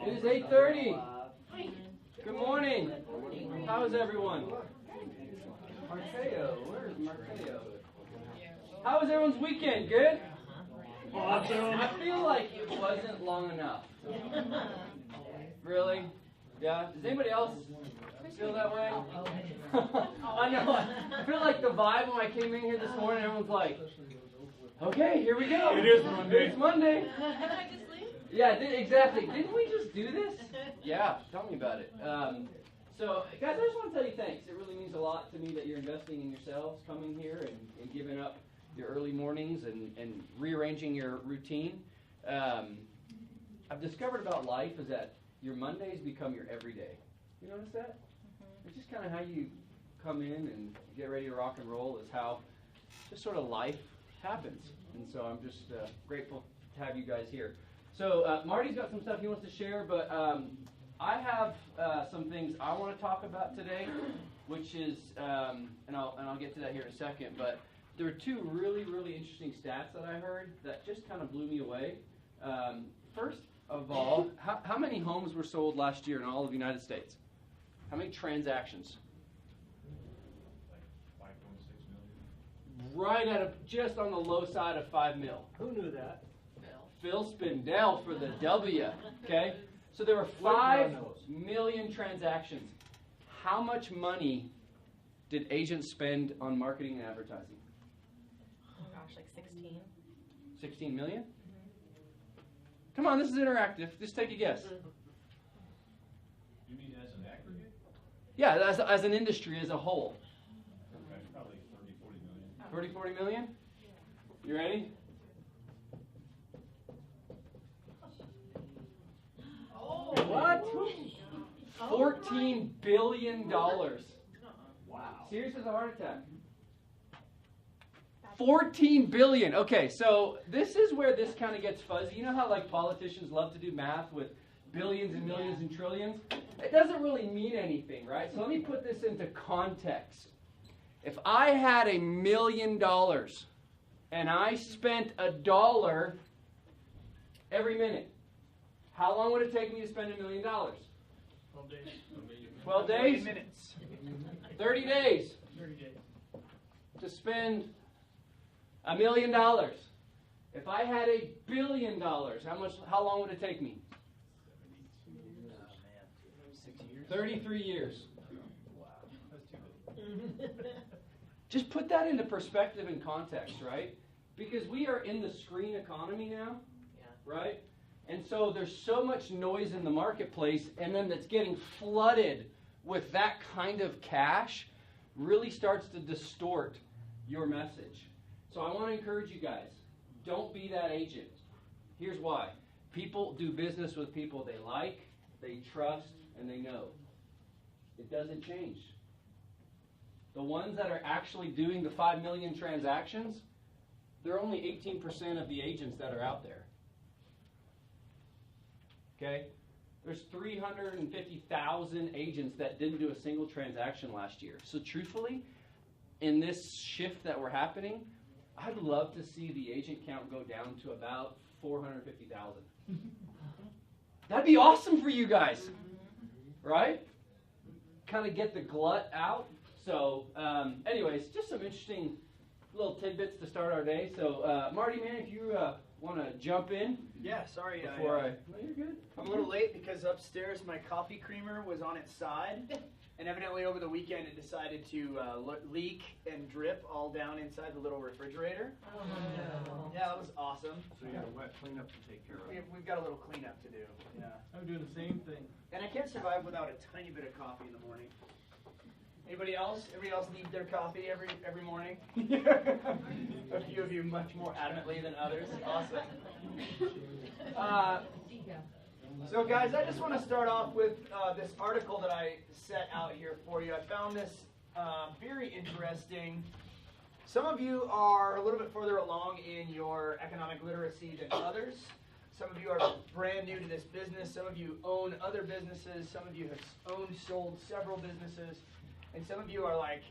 It is 8:30. Good morning. How is everyone? Marteo, where's Marteo? How was everyone's weekend? Good? Awesome. I feel like it wasn't long enough. Really? Yeah? Does anybody else feel that way? I know. I feel like the vibe when I came in here this morning, everyone's like, okay, here we go. It is Monday. It's Monday. Haven't I just leave? Yeah, exactly. Didn't we just do this? Yeah, tell me about it. So, guys, I just want to tell you thanks. It really means a lot to me that you're investing in yourselves, coming here and giving up your early mornings and rearranging your routine. I've discovered about life is that your Mondays become your everyday. You notice that? It's just kind of how you come in and get ready to rock and roll is how just sort of life happens. And so I'm just grateful to have you guys here. So Marty's got some stuff he wants to share, but I have some things I want to talk about today, which is, and I'll get to that here in a second, but there are two really, really interesting stats that I heard that just kind of blew me away. First of all, how many homes were sold last year in all of the United States? How many transactions? Like 5.6 million. Right at just on the low side of 5 mil. Who knew that? Phil Spindell for the W. Okay? So there were 5 million transactions. How much money did agents spend on marketing and advertising? Oh gosh, like 16. 16 million? Come on, this is interactive. Just take a guess. You mean as an aggregate? Yeah, as an industry as a whole. Okay, probably 30, 40 million. 30, 40 million? You ready? What? $14 billion. Wow. Serious as a heart attack. 14 billion. Okay, so this is where this kind of gets fuzzy. You know how like politicians love to do math with billions and millions and trillions? It doesn't really mean anything, right? So let me put this into context. If I had $1 million and I spent $1 every minute, how long would it take me to spend $1 million? 12 days. 12 days? Minutes. 30 days 30 days. to spend $1 million. If I had $1 billion, how long would it take me? 6 years. 33 years. Wow. That's too good. Just put that into perspective and context, right? Because we are in the screen economy now, right? And so there's so much noise in the marketplace, and then that's getting flooded with that kind of cash really starts to distort your message. So I want to encourage you guys, don't be that agent. Here's why. People do business with people they like, they trust, and they know. It doesn't change. The ones that are actually doing the 5 million transactions, they're only 18% of the agents that are out there. Okay? There's 350,000 agents that didn't do a single transaction last year. So truthfully, in this shift that we're happening, I'd love to see the agent count go down to about 450,000. That'd be awesome for you guys, right? Kind of get the glut out. So anyways, just some interesting little tidbits to start our day. So Marty, man, if you want to jump in. Yeah, sorry. Before no, you're good. I'm a little late because upstairs my coffee creamer was on its side, and evidently over the weekend it decided to leak and drip all down inside the little refrigerator. Oh no. Yeah, that was awesome. So you got a wet cleanup to take care of. We've got a little cleanup to do. Yeah. I'm doing the same thing. And I can't survive without a tiny bit of coffee in the morning. Anybody else? Everybody else need their coffee every morning? A few of you much more adamantly than others. Awesome. So guys, I just want to start off with this article that I set out here for you. I found this very interesting. Some of you are a little bit further along in your economic literacy than others. Some of you are brand new to this business. Some of you own other businesses. Some of you have sold several businesses. And some of you are like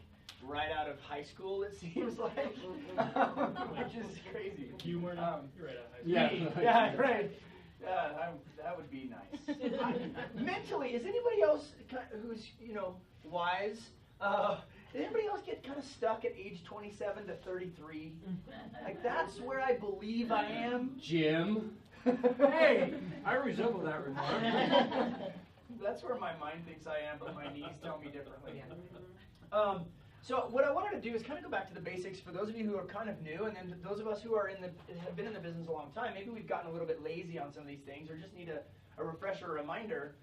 right out of high school, it seems like, which is crazy. You were not. You're right out of high school. Yeah. Yeah, right. That would be nice. Mentally, is anybody else who's, wise? Did anybody else get kind of stuck at age 27 to 33? Like, that's where I believe I am. Jim. Hey, I resemble that remark. That's where my mind thinks I am, but my knees tell me differently. So what I wanted to do is kind of go back to the basics for those of you who are kind of new, and then those of us who are have been in the business a long time. Maybe we've gotten a little bit lazy on some of these things, or just need a refresher, reminder.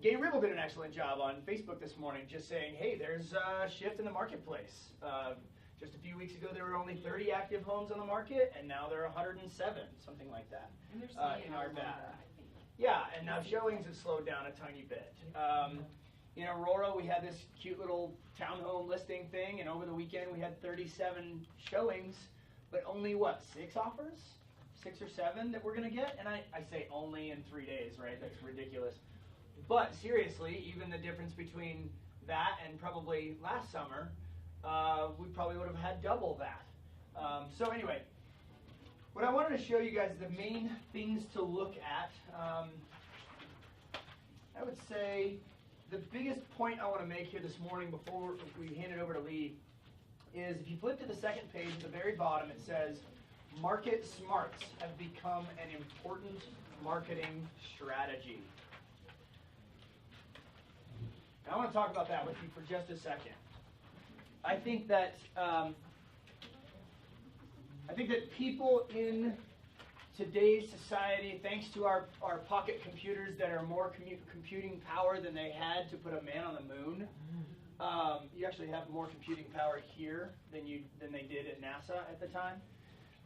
Gay Ribble did an excellent job on Facebook this morning, just saying, hey, there's a shift in the marketplace. Just a few weeks ago, there were only 30 active homes on the market, and now there are 107, something like that, in our data. Yeah, and now showings have slowed down a tiny bit. In Aurora, we had this cute little townhome listing thing, and over the weekend we had 37 showings, but only, 6 offers? 6 or 7 that we're going to get? And I say only in 3 days, right? That's ridiculous. But seriously, even the difference between that and probably last summer, we probably would have had double that. So anyway, what I wanted to show you guys, the main things to look at, I would say the biggest point I want to make here this morning before we hand it over to Lee is if you flip to the second page at the very bottom, it says, market smarts have become an important marketing strategy. And I want to talk about that with you for just a second. I think that people in today's society, thanks to our pocket computers that are more computing power than they had to put a man on the moon, you actually have more computing power here than they did at NASA at the time.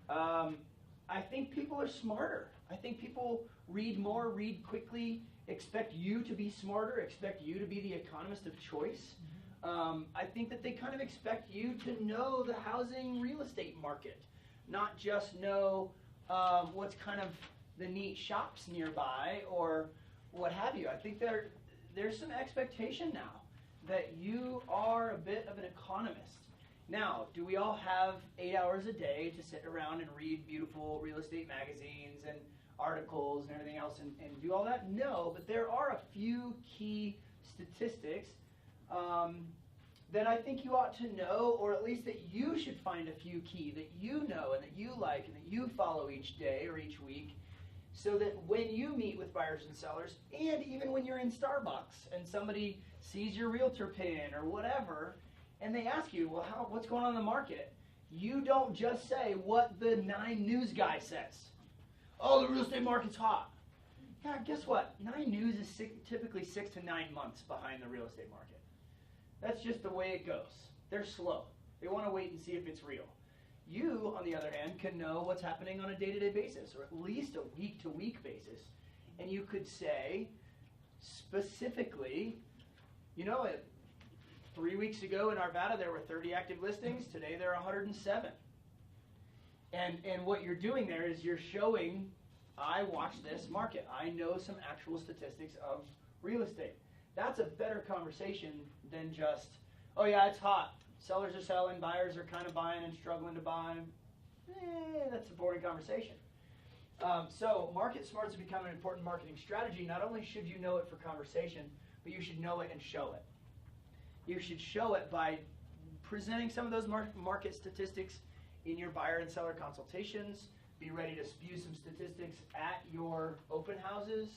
I think people are smarter. I think people read more, read quickly, expect you to be smarter, expect you to be the economist of choice. I think that they kind of expect you to know the housing real estate market, not just know what's kind of the neat shops nearby or what have you. I think there's some expectation now that you are a bit of an economist. Now, do we all have 8 hours a day to sit around and read beautiful real estate magazines and articles and everything else and do all that? No, but there are a few key statistics that I think you ought to know, or at least that you should find a few key that you know and that you like and that you follow each day or each week, so that when you meet with buyers and sellers, and even when you're in Starbucks and somebody sees your realtor pin or whatever, and they ask you, well, what's going on in the market? You don't just say what the 9 News guy says. Oh, the real estate market's hot. Yeah, guess what? 9 News is typically 6 to 9 months behind the real estate market. That's just the way it goes. They're slow. They want to wait and see if it's real. You, on the other hand, can know what's happening on a day-to-day basis, or at least a week-to-week basis. And you could say, specifically, 3 weeks ago in Arvada there were 30 active listings. Today there are 107. And what you're doing there is you're showing, I watch this market. I know some actual statistics of real estate. That's a better conversation than just, oh yeah, it's hot. Sellers are selling, buyers are kind of buying and struggling to buy. That's a boring conversation. So market smarts have become an important marketing strategy. Not only should you know it for conversation, but you should know it and show it. You should show it by presenting some of those market statistics in your buyer and seller consultations. Be ready to spew some statistics at your open houses,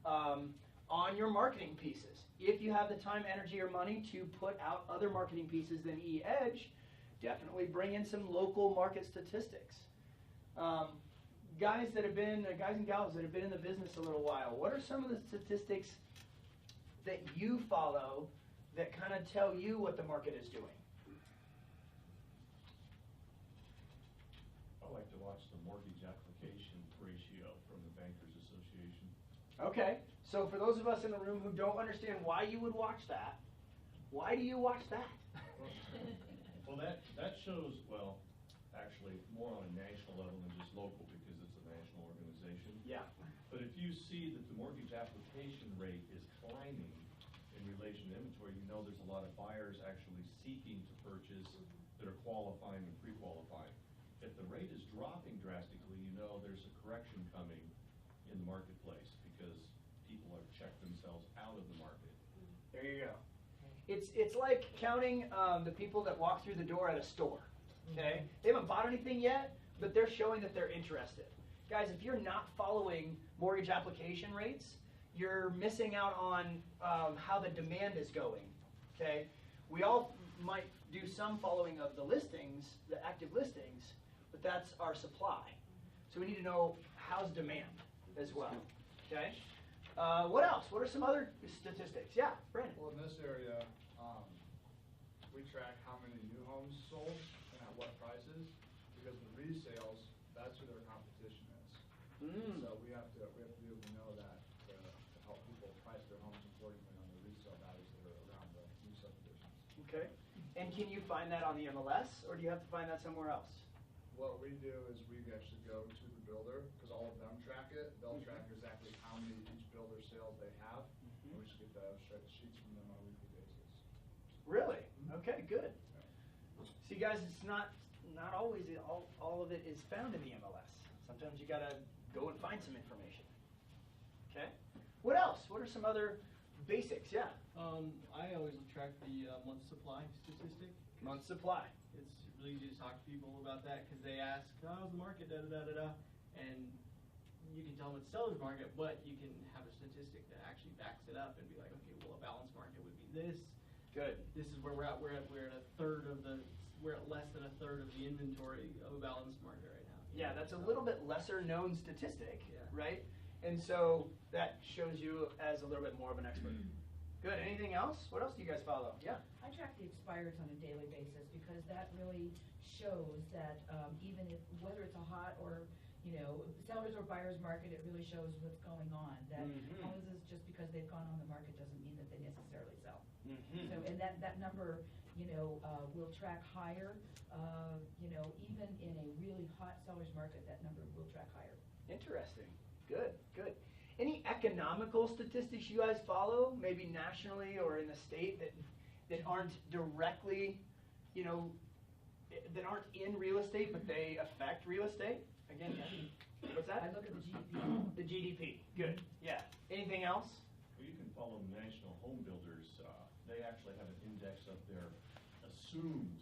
on your marketing pieces. If you have the time, energy, or money to put out other marketing pieces than eEdge, definitely bring in some local market statistics. Guys and gals that have been in the business a little while, what are some of the statistics that you follow that kind of tell you what the market is doing? I like to watch the mortgage application ratio from the Bankers Association. Okay, so for those of us in the room who don't understand why you would watch that, why do you watch that? Well, that shows, actually more on a national level than just local because it's a national organization. Yeah. But if you see that the mortgage application rate is climbing in relation to inventory, there's a lot of buyers actually seeking to purchase that are qualifying and pre-qualifying. If the rate is dropping drastically, there's a correction coming in the marketplace because people have checked themselves out of the market. There you go. It's like counting the people that walk through the door at a store. Okay, they haven't bought anything yet, but they're showing that they're interested. Guys, if you're not following mortgage application rates, you're missing out on how the demand is going. Okay, we all might do some following of the listings, the active listings, but that's our supply. So we need to know how's demand as well. Okay. What else? What are some other statistics? Yeah, Brandon. Well, in this area, we track how many new homes sold and at what prices, because the resales, that's who their competition is. So we have to be able to know that to help people price their homes accordingly on the resale values that are around the new subdivisions. Okay. And can you find that on the MLS, or do you have to find that somewhere else? What we do is we actually go to the builder, because all of them track it. They'll track exactly how many each builder sales they have, and we just get the sheets from them on a weekly basis. Really? Okay, good. See, guys, it's not always all of it is found in the MLS. Sometimes you gotta go and find some information. Okay. What else? What are some other basics? Yeah. I always track the month supply statistic. Month supply. It's really easy to talk to people about that because they ask, how's the market, da-da-da-da-da, and you can tell them it's seller's market, but you can have a statistic that actually backs it up and be like, okay, well, a balanced market would be this. Good. This is where we're at. We're at less than a third of the inventory of a balanced market right now. Yeah, that's a little bit lesser known statistic, Yeah. right? And so that shows you as a little bit more of an expert. Good. Anything else? What else do you guys follow? Yeah. I track the expireds on a daily basis because that really shows that even if, whether it's a hot or, sellers or buyers market, it really shows what's going on. That homes is just because they've gone on the market doesn't mean that they necessarily sell. So, and that number, will track higher, even in a really hot seller's market, that number will track higher. Interesting. Good, good. Any economical statistics you guys follow, maybe nationally or in the state that aren't directly, that aren't in real estate, but they affect real estate? Again, what's that? I look at the GDP. The GDP. Good. Yeah. Anything else? Well, you can follow National Home Builders. They actually have an index of their assumed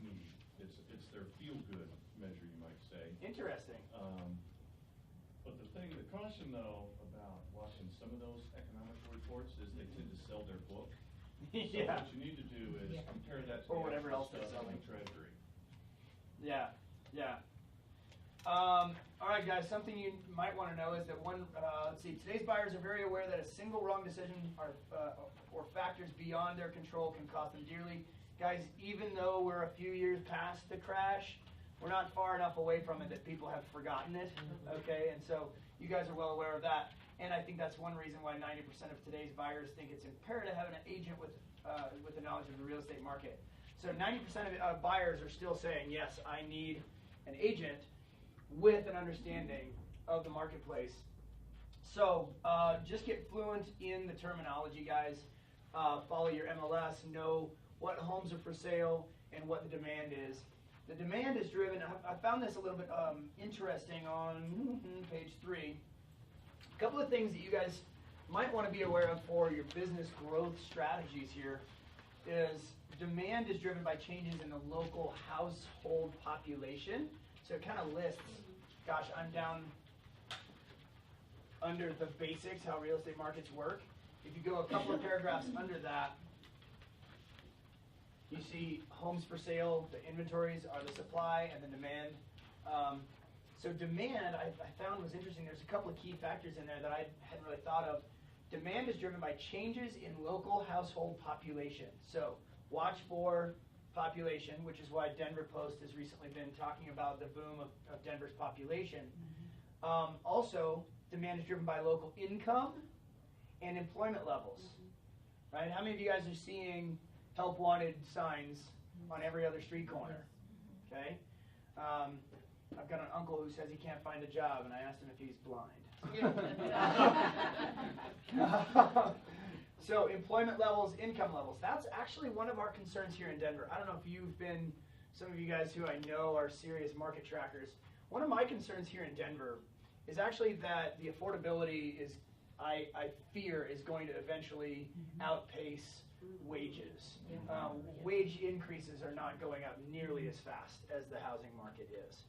need. It's their feel-good measure, you might say. Interesting. But the caution, though, about watching some of those economic reports is they tend to sell their book. So Yeah. what you need to do is compare that to Or the whatever actual else they're stuff in selling. the Treasury. Yeah, yeah. All right, guys, something you might want to know is that let's see, today's buyers are very aware that a single wrong decision or factors beyond their control can cost them dearly. Guys, even though we're a few years past the crash, we're not far enough away from it that people have forgotten it, okay? And so you guys are well aware of that. And I think that's one reason why 90% of today's buyers think it's imperative to have an agent with the knowledge of the real estate market. So 90% of buyers are still saying, yes, I need an agent with an understanding of the marketplace. So just get fluent in the terminology, guys. Follow your MLS, know what homes are for sale and what the demand is. The demand is driven, I found this a little bit interesting on page 3. A couple of things that you guys might want to be aware of for your business growth strategies here is demand is driven by changes in the local household population. So it kind of lists, gosh, I'm down under the basics, how real estate markets work. If you go a couple of paragraphs under that, you see homes for sale, the inventories are the supply and the demand. So demand, I found was interesting. There's a couple of key factors in there that I hadn't really thought of. Demand is driven by changes in local household population. So watch for population, which is why Denver Post has recently been talking about the boom of Denver's population. Also, demand is driven by local income and employment levels. Right? How many of you guys are seeing help wanted signs on every other street corner? Okay? I've got an uncle who says he can't find a job, and I asked him if he's blind. So employment levels, income levels. That's actually one of our concerns here in Denver. I don't know if you've been, some of you guys who I know are serious market trackers. One of my concerns here in Denver is actually that the affordability is, I fear, is going to eventually outpace wages. Wage increases are not going up nearly as fast as the housing market is.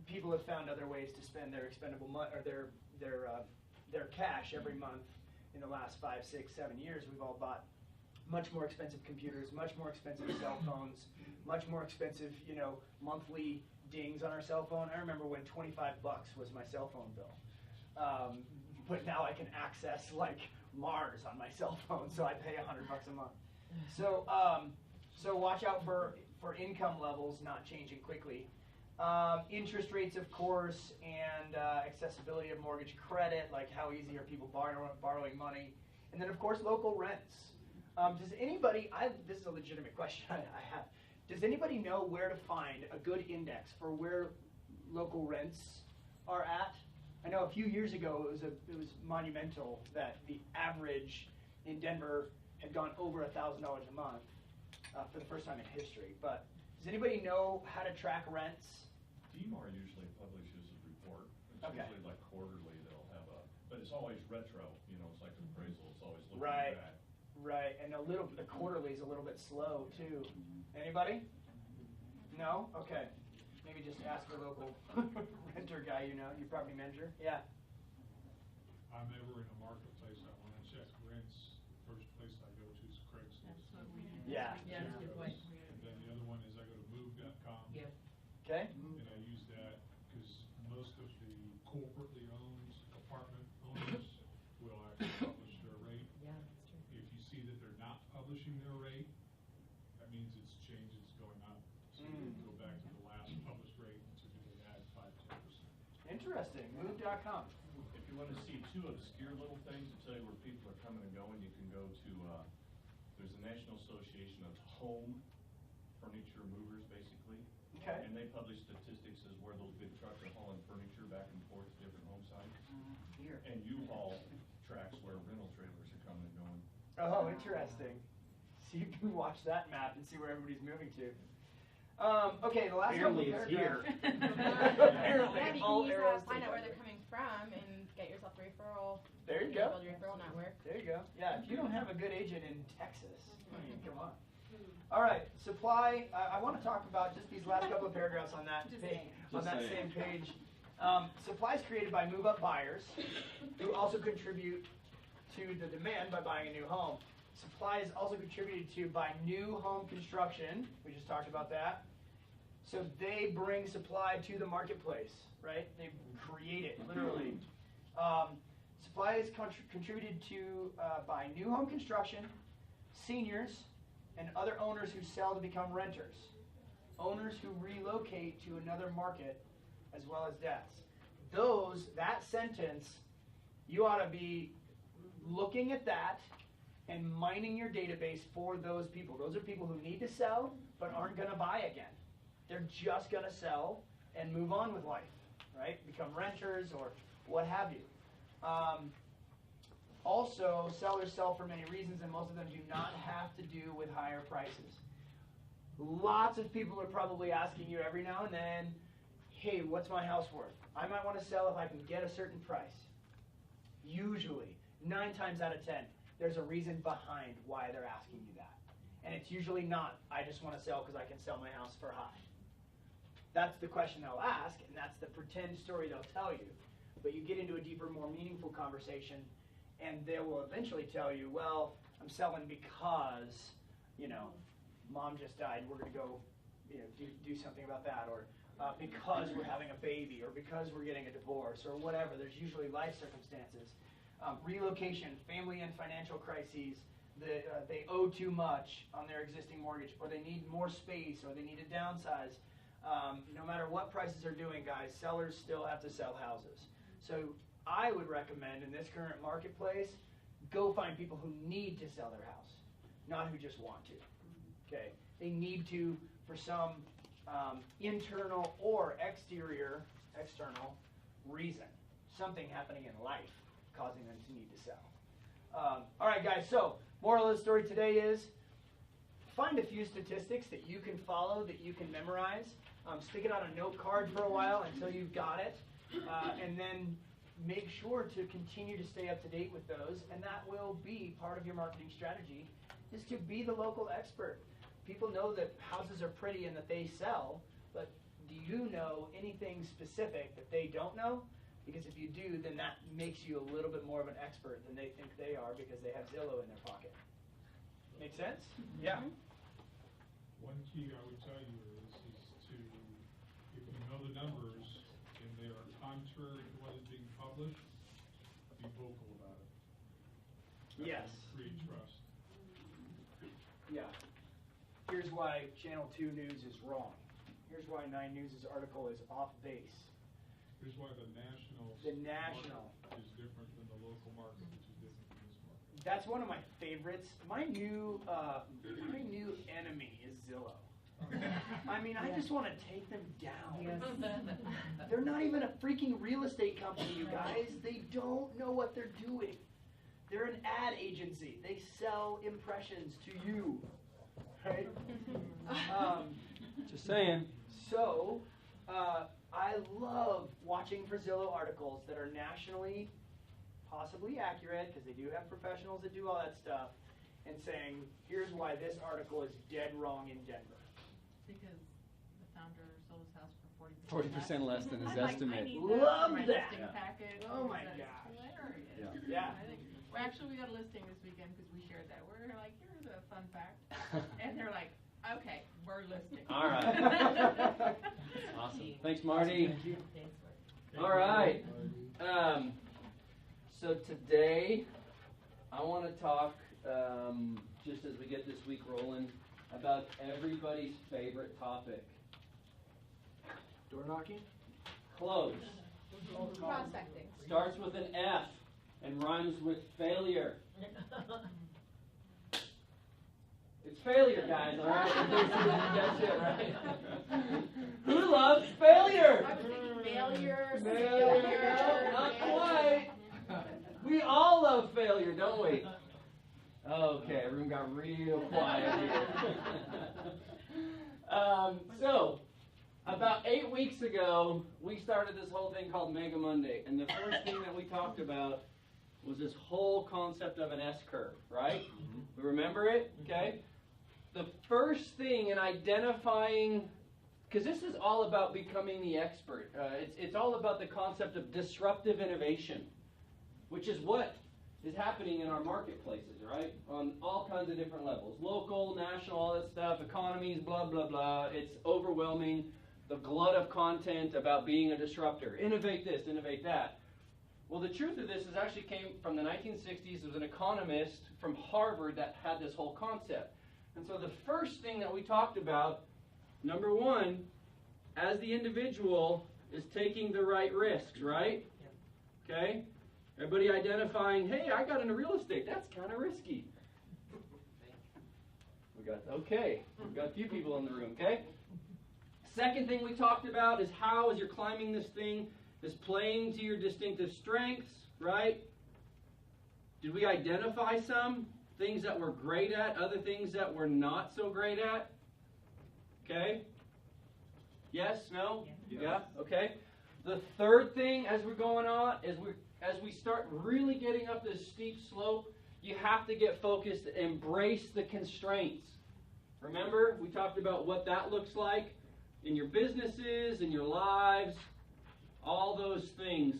People have found other ways to spend their expendable money or their cash every month in the last 5, 6, 7 years. We've all bought much more expensive computers, much more expensive cell phones, much more expensive, monthly dings on our cell phone. I remember when $25 was my cell phone bill. But now I can access like Mars on my cell phone, so I pay $100 a month. So watch out for income levels not changing quickly. Interest rates, of course, and accessibility of mortgage credit, like how easy are people borrowing money. And then, of course, local rents. Does anybody, this is a legitimate question I have, does anybody know where to find a good index for where local rents are at? I know a few years ago it was monumental that the average in Denver had gone over $1,000 a month for the first time in history. But does anybody know how to track rents? DMAR usually publishes a report. It's Okay. usually like quarterly. They'll have but it's always retro. It's like an appraisal. It's always looking Right. back. Right, and the quarterly is a little bit slow too. Anybody? No? Okay. Maybe just ask a local renter guy, your property manager. Yeah. I'm ever in a marketplace, I want to check rents. First place I go to is Craigslist. Yeah. Yeah, that's a good point. And then the other one is I go to move.com. Yep. Okay. And I use that because most of the corporately owned apartment owners will actually publish their rate. Yeah, that's true. If you see that they're not publishing their rate, that means it's changed, it's going up. So you can go back to the last published rate and typically add 5-10%. Interesting. Move.com. If you want to see two obscure little things to tell you where people are coming and going, you can go to, there's a National Association of Home Furniture Movers, basically. Okay. And they publish statistics as where those big trucks are hauling furniture back and forth to different home sites. And U-Haul tracks where rental trailers are coming and going. Oh, interesting. So you can watch that map and see where everybody's moving to. Okay, the last couple Apparently of it's here. paragraphs. Apparently, Yeah, you all can use arrows that, find to out where Denver. they're coming from and get yourself a referral. There you go. Build your referral network. There you go. Yeah, if you don't have a good agent in Texas, I mean, come on. All right, supply. I want to talk about just these last couple of paragraphs on that page, same page. Supply is created by move-up buyers who also contribute to the demand by buying a new home. Supply is also contributed to by new home construction. We just talked about that. So they bring supply to the marketplace, right? They create it, literally. Supply is contributed to by new home construction, seniors, and other owners who sell to become renters. Owners who relocate to another market, as well as deaths. That sentence, you ought to be looking at that and mining your database for those people. Those are people who need to sell, but aren't going to buy again. They're just going to sell and move on with life, right? Become renters or what have you. Also, sellers sell for many reasons, and most of them do not have to do with higher prices. Lots of people are probably asking you every now and then, hey, what's my house worth? I might want to sell if I can get a certain price. Usually, 9 times out of 10, there's a reason behind why they're asking you that. And it's usually not, I just want to sell because I can sell my house for high. That's the question they'll ask, and that's the pretend story they'll tell you. But you get into a deeper, more meaningful conversation, and they will eventually tell you, well, I'm selling because, mom just died, we're going to go, do something about that, or because we're having a baby, or because we're getting a divorce, or whatever. There's usually life circumstances. Relocation, family and financial crises, they owe too much on their existing mortgage, or they need more space, or they need to downsize. No matter what prices are doing, guys, sellers still have to sell houses. So I would recommend in this current marketplace, go find people who need to sell their house, not who just want to. Okay, they need to for some internal or external reason, something happening in life causing them to need to sell. All right, guys. So moral of the story today is find a few statistics that you can follow, that you can memorize. Stick it on a note card for a while until you've got it, and then make sure to continue to stay up to date with those, and that will be part of your marketing strategy, is to be the local expert. People know that houses are pretty and that they sell, but do you know anything specific that they don't know? Because if you do, then that makes you a little bit more of an expert than they think they are because they have Zillow in their pocket. Make sense? Yeah. One key I would tell you is to, if you know the numbers and they are contrary to what is being published, be vocal about it. That Yes. will create trust. Yeah. Here's why Channel 2 News is wrong. Here's why 9 News' article is off base. Here's why the national national. market is different than the local market, which is different than this market. That's one of my favorites. My new enemy is Zillow. I mean, I just want to take them down. Yes. They're not even a freaking real estate company, you guys. They don't know what they're doing. They're an ad agency. They sell impressions to you. Right? Just saying. So, I love watching for Zillow articles that are nationally possibly accurate, because they do have professionals that do all that stuff, and saying, here's why this article is dead wrong in Denver. Because the founder sold his house for 40% less than his I'm like, estimate. I need Love for my that. listing Yeah. package. Oh my That's gosh. hilarious. Yeah. I think, well, actually, we got a listing this weekend because we shared that. We're like, here's a fun fact. And they're like, okay, we're listing. All right. Awesome. Thanks, Marty. Thanks, Marty. All right. So today, I want to talk, just as we get this week rolling, about everybody's favorite topic. Door knocking? Close. Prospecting. Starts with an F and rhymes with failure. It's failure, guys, all right? That's it, right? Who loves failure? I was thinking failure. Failure. Not quite. We all love failure, don't we? Okay, everyone got real quiet here. So, about 8 weeks ago, we started this whole thing called Mega Monday, and the first thing that we talked about was this whole concept of an S-curve, right? We remember it? Okay? The first thing in identifying, because this is all about becoming the expert. It's all about the concept of disruptive innovation, which is what is happening in our marketplaces, right? On all kinds of different levels. Local, national, all that stuff, economies, blah, blah, blah. It's overwhelming. The glut of content about being a disruptor. Innovate this, innovate that. Well, the truth of this is actually came from the 1960s. There was an economist from Harvard that had this whole concept. And so the first thing that we talked about, number one, as the individual, is taking the right risks, right? Okay? Everybody identifying, hey, I got into real estate. That's kind of risky. We've got a few people in the room, okay? Second thing we talked about is how, as you're climbing this thing, is playing to your distinctive strengths, right? Did we identify some things that we're great at, other things that we're not so great at? Okay? Yes? No? Yeah? Okay. The third thing as we're going on is as we start really getting up this steep slope, you have to get focused, embrace the constraints. Remember, we talked about what that looks like in your businesses, in your lives, all those things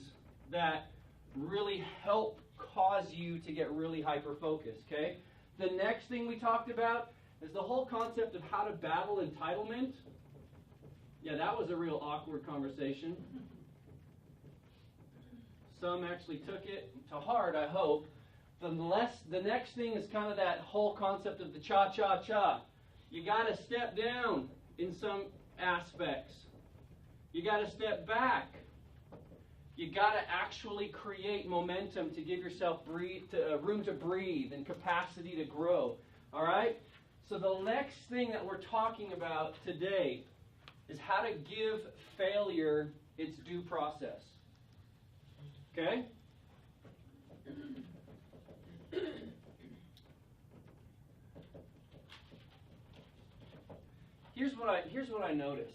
that really help cause you to get really hyper-focused, okay? The next thing we talked about is the whole concept of how to battle entitlement. Yeah, that was a real awkward conversation. Some actually took it to heart, I hope. The next thing is kind of that whole concept of the cha-cha-cha. You got to step down in some aspects. You got to step back. You got to actually create momentum to give yourself room to breathe and capacity to grow. All right? So the next thing that we're talking about today is how to give failure its due process. Okay? Here's what I notice.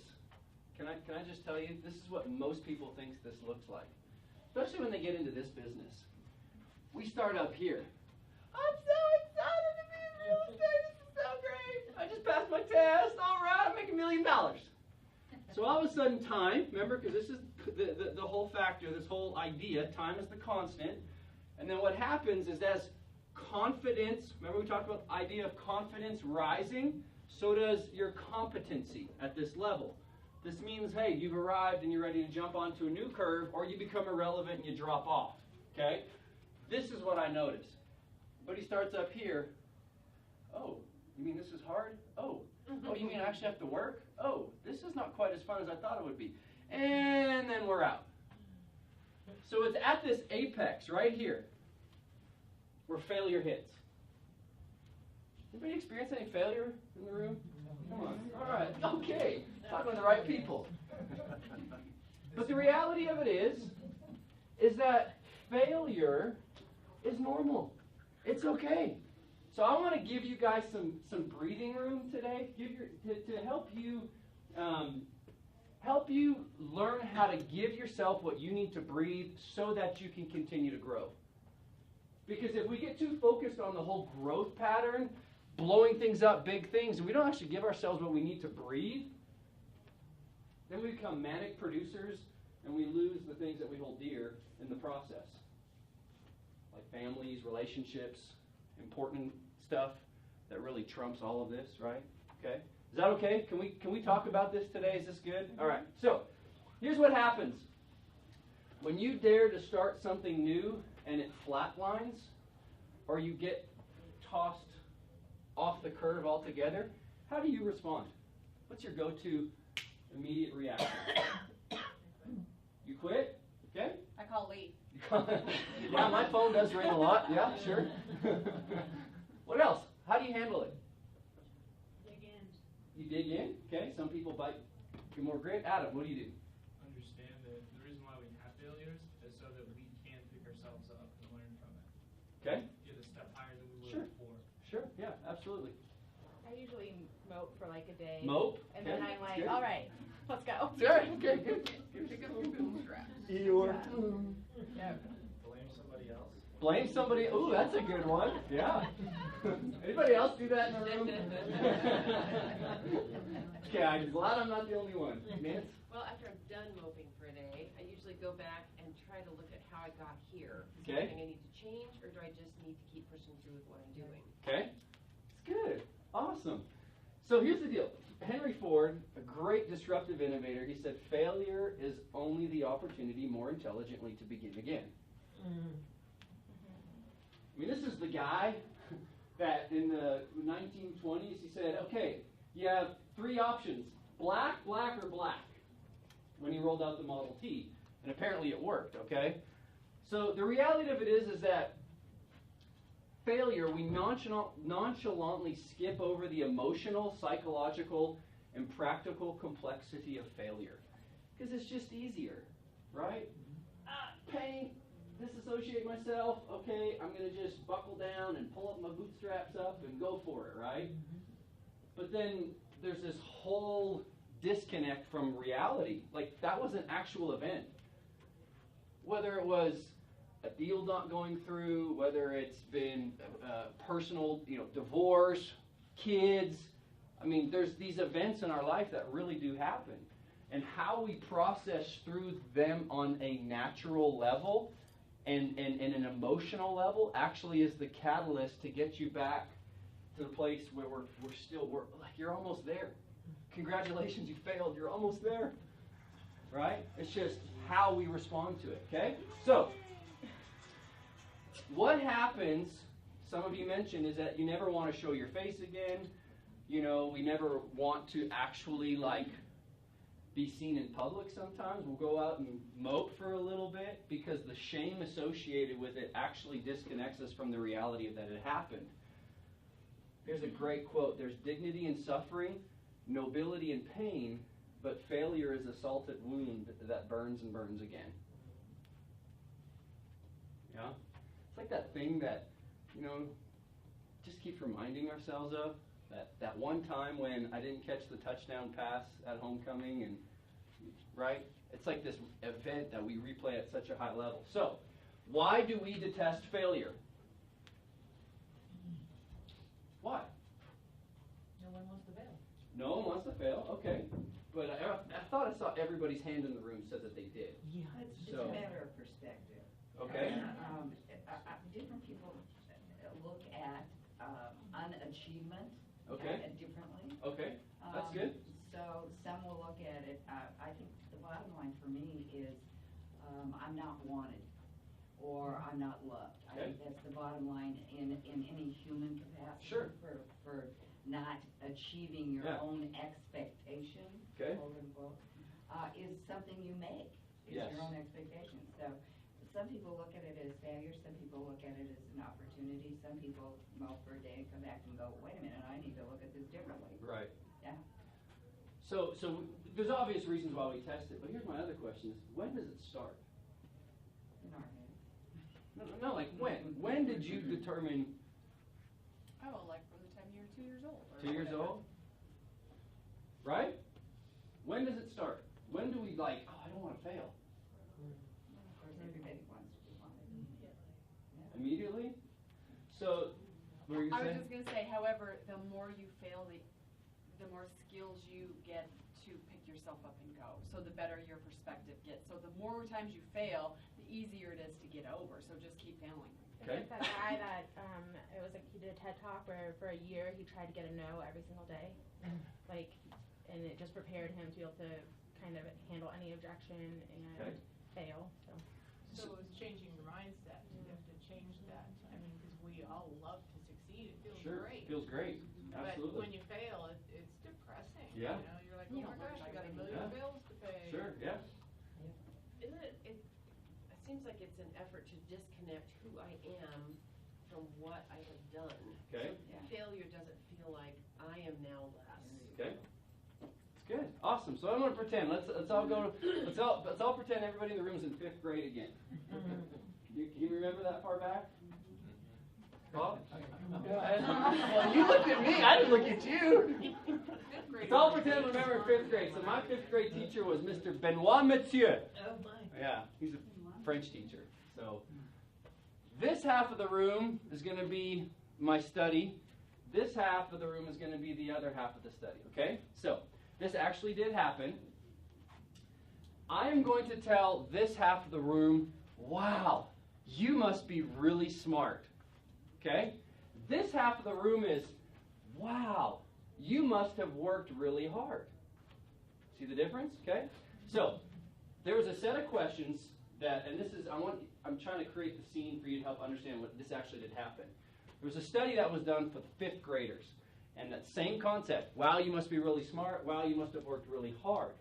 can I just tell you, this is what most people think this looks like, especially when they get into this business. We start up here. I'm so excited to be in real estate. This is so great. I just passed my test. All right, I'm making $1 million. So all of a sudden, time. Remember, because this is the whole factor, this whole idea. Time is the constant. And then what happens is as confidence. Remember we talked about the idea of confidence rising. So does your competency at this level. This means, hey, you've arrived and you're ready to jump onto a new curve, or you become irrelevant and you drop off. Okay? This is what I notice. But he starts up here. Oh, you mean this is hard? Oh, you mean I actually have to work? Oh, this is not quite as fun as I thought it would be. And then we're out. So it's at this apex right here where failure hits. Anybody experience any failure in the room? Come on. All right. Okay. Talking to the right people. But the reality of it is that failure is normal. It's okay. So I want to give you guys some breathing room today, to help you learn how to give yourself what you need to breathe so that you can continue to grow. Because if we get too focused on the whole growth pattern, blowing things up, big things, and we don't actually give ourselves what we need to breathe, then we become manic producers and we lose the things that we hold dear in the process. Like families, relationships, important stuff that really trumps all of this, right? Okay? Is that okay? Can we talk about this today? Is this good? All right. So, here's what happens. When you dare to start something new and it flatlines, or you get tossed off the curve altogether, how do you respond? What's your go-to immediate reaction? You quit? Okay? I call late. Yeah, my phone does ring a lot. Yeah, sure. What else? How do you handle it? Dig in. You dig in? Okay. Some people bite more grit. Adam, what do you do? Understand that the reason why we have failures is so that we can pick ourselves up and learn from it. Okay. Get a step higher than we Sure. were before. Sure. Yeah, absolutely. I usually mope for like a day. Mope? And Okay, then I'm like, good. all right, let's go. Sure. Okay, good. Pick up your bootstraps. Yeah. Blame somebody else. Blame somebody. Ooh, that's a good one. Yeah. Anybody else do that in the room? Okay, I'm glad I'm not the only one. Nance? Well, after I'm done moping for a day, I usually go back and try to look at how I got here. Is there Okay. anything I need to change, or do I just need to keep pushing through with what I'm doing? Okay. It's good. Awesome. So here's the deal. Henry Ford, a great disruptive innovator, he said, failure is only the opportunity more intelligently to begin again. I mean, this is the guy that in the 1920s, he said, okay, you have three options, black, black, or black, when he rolled out the Model T. And apparently it worked, okay? So the reality of it is that failure, we nonchalantly skip over the emotional, psychological, and practical complexity of failure. Because it's just easier, right? Pain, disassociate myself, okay, I'm going to just buckle down and pull up my bootstraps up and go for it, right? But then there's this whole disconnect from reality. Like, that was an actual event. Whether it was a deal not going through, whether it's been personal, divorce, kids. I mean, there's these events in our life that really do happen. And how we process through them on a natural level and an emotional level actually is the catalyst to get you back to the place where we're like, you're almost there. Congratulations, you failed. You're almost there. Right? It's just how we respond to it, okay? So, what happens, some of you mentioned, is that you never want to show your face again. We never want to actually, be seen in public sometimes. We'll go out and mope for a little bit because the shame associated with it actually disconnects us from the reality of that it happened. Here's a great quote. There's dignity in suffering, nobility in pain, but failure is a salted wound that burns and burns again. Yeah? It's like that thing that, just keeps reminding ourselves of. That one time when I didn't catch the touchdown pass at homecoming and right? It's like this event that we replay at such a high level. So, why do we detest failure? Why? No one wants to fail. No one wants to fail, okay. But I thought I saw everybody's hand in the room said that they did. Yeah, it's So- a matter of perspective. Okay. Different people look at unachievement Okay. differently. Okay, that's good. So some will look at it, I think the bottom line for me is, I'm not wanted, or I'm not loved. I Okay. think that's the bottom line in any human capacity. Sure. For not achieving your Yeah. own expectation, Okay. quote unquote, is something you make. It's Yes. your own expectation. So some people look at it as failure, some people look at it as an opportunity, some people mope for a day and come back and go, wait a minute, I need to look at this differently. Right. Yeah. So there's obvious reasons why we test it, but here's my other question: is when does it start? In our head. No, like when? When did you determine Oh, like from the time you're 2 years old. or 2 years whatever. old? Right? When does it start? When do we like, oh, I don't want to fail? Of course, everybody wants to be wanted. Yeah. Immediately? So, what were you I was saying? just gonna say, however, the more you fail, the more skills you get to pick yourself up and go. So the better your perspective gets. So the more times you fail, the easier it is to get over. So just keep failing. Okay. It's like that guy that, it was like, he did a TED Talk where for a year he tried to get a no every single day. Like, and it just prepared him to be able to kind of handle any objection Okay. and fail, so. So it was changing your mindset, you have to change that, I mean, because we all love to succeed, it feels Sure, great. feels great. But Absolutely. when you fail, it's depressing, Yeah. you know, you're like, You oh my don't learn gosh, I by got a winning. million Yeah. bills to pay. Sure, yeah. Isn't it seems like it's an effort to disconnect who I am from what I have done. Okay. So failure doesn't feel like I am now less. Okay. It's good. Awesome. So I'm gonna pretend. Let's all go. Let's all pretend everybody in the room is in 5th grade again. Can you remember that far back? Bob? Well, you looked at me. I didn't look at you. Fifth grade Let's all is pretend really remember fun. 5th grade. So my 5th grade teacher was Mr. Benoit Mathieu. Oh, my. Yeah, he's a French teacher. So this half of the room is going to be my study. This half of the room is going to be the other half of the study, okay? So this actually did happen. I am going to tell this half of the room, wow, you must be really smart, okay? This half of the room is, wow, you must have worked really hard. See the difference, okay? So there was a set of questions that, and this is, I'm trying to create the scene for you to help understand what this actually did happen. There was a study that was done for the 5th graders, and that same concept, wow, you must be really smart, wow, you must have worked really hard.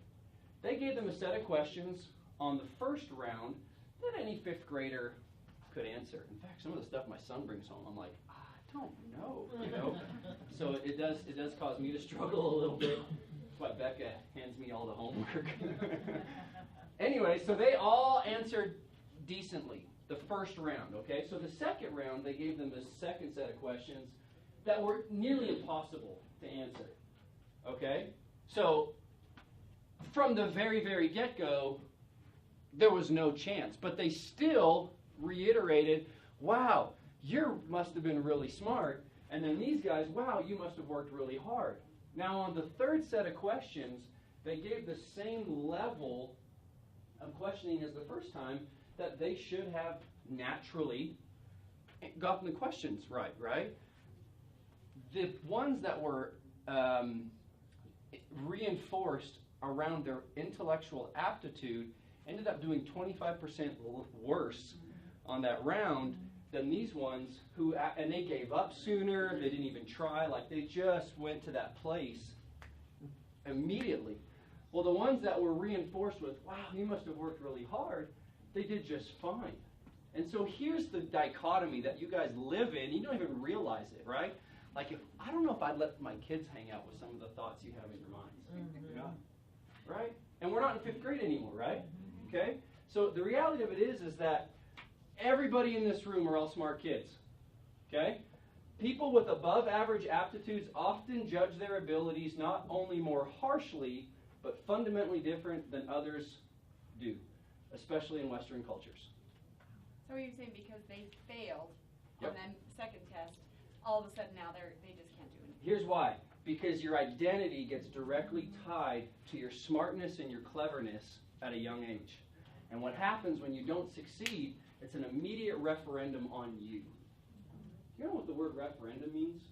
They gave them a set of questions on the first round that any 5th grader could answer. In fact, some of the stuff my son brings home, I'm like, I don't know, you know? So it does cause me to struggle a little bit. That's why Becca hands me all the homework. Anyway, so they all answered decently the first round, okay? So the second round, they gave them the second set of questions that were nearly impossible to answer, okay? So from the very, very get-go, there was no chance. But they still reiterated, wow, you must have been really smart. And then these guys, wow, you must have worked really hard. Now on the third set of questions, they gave the same level of questioning as the first time, that they should have naturally gotten the questions right, right? The ones that were reinforced around their intellectual aptitude ended up doing 25% worse on that round than these ones who, and they gave up sooner, they didn't even try, like they just went to that place immediately. Well, the ones that were reinforced with, wow, you must have worked really hard, they did just fine. And so here's the dichotomy that you guys live in. You don't even realize it, right? Like, I don't know if I'd let my kids hang out with some of the thoughts you have in your minds. Yeah. Right? And we're not in 5th grade anymore, right? Okay? So the reality of it is that everybody in this room are all smart kids. Okay? People with above average aptitudes often judge their abilities not only more harshly, but fundamentally different than others do, especially in Western cultures. So are you saying because they failed Yep. on that second test, all of a sudden now they just can't do anything? Here's why. Because your identity gets directly tied to your smartness and your cleverness at a young age. And what happens when you don't succeed, it's an immediate referendum on you. You know what the word referendum means?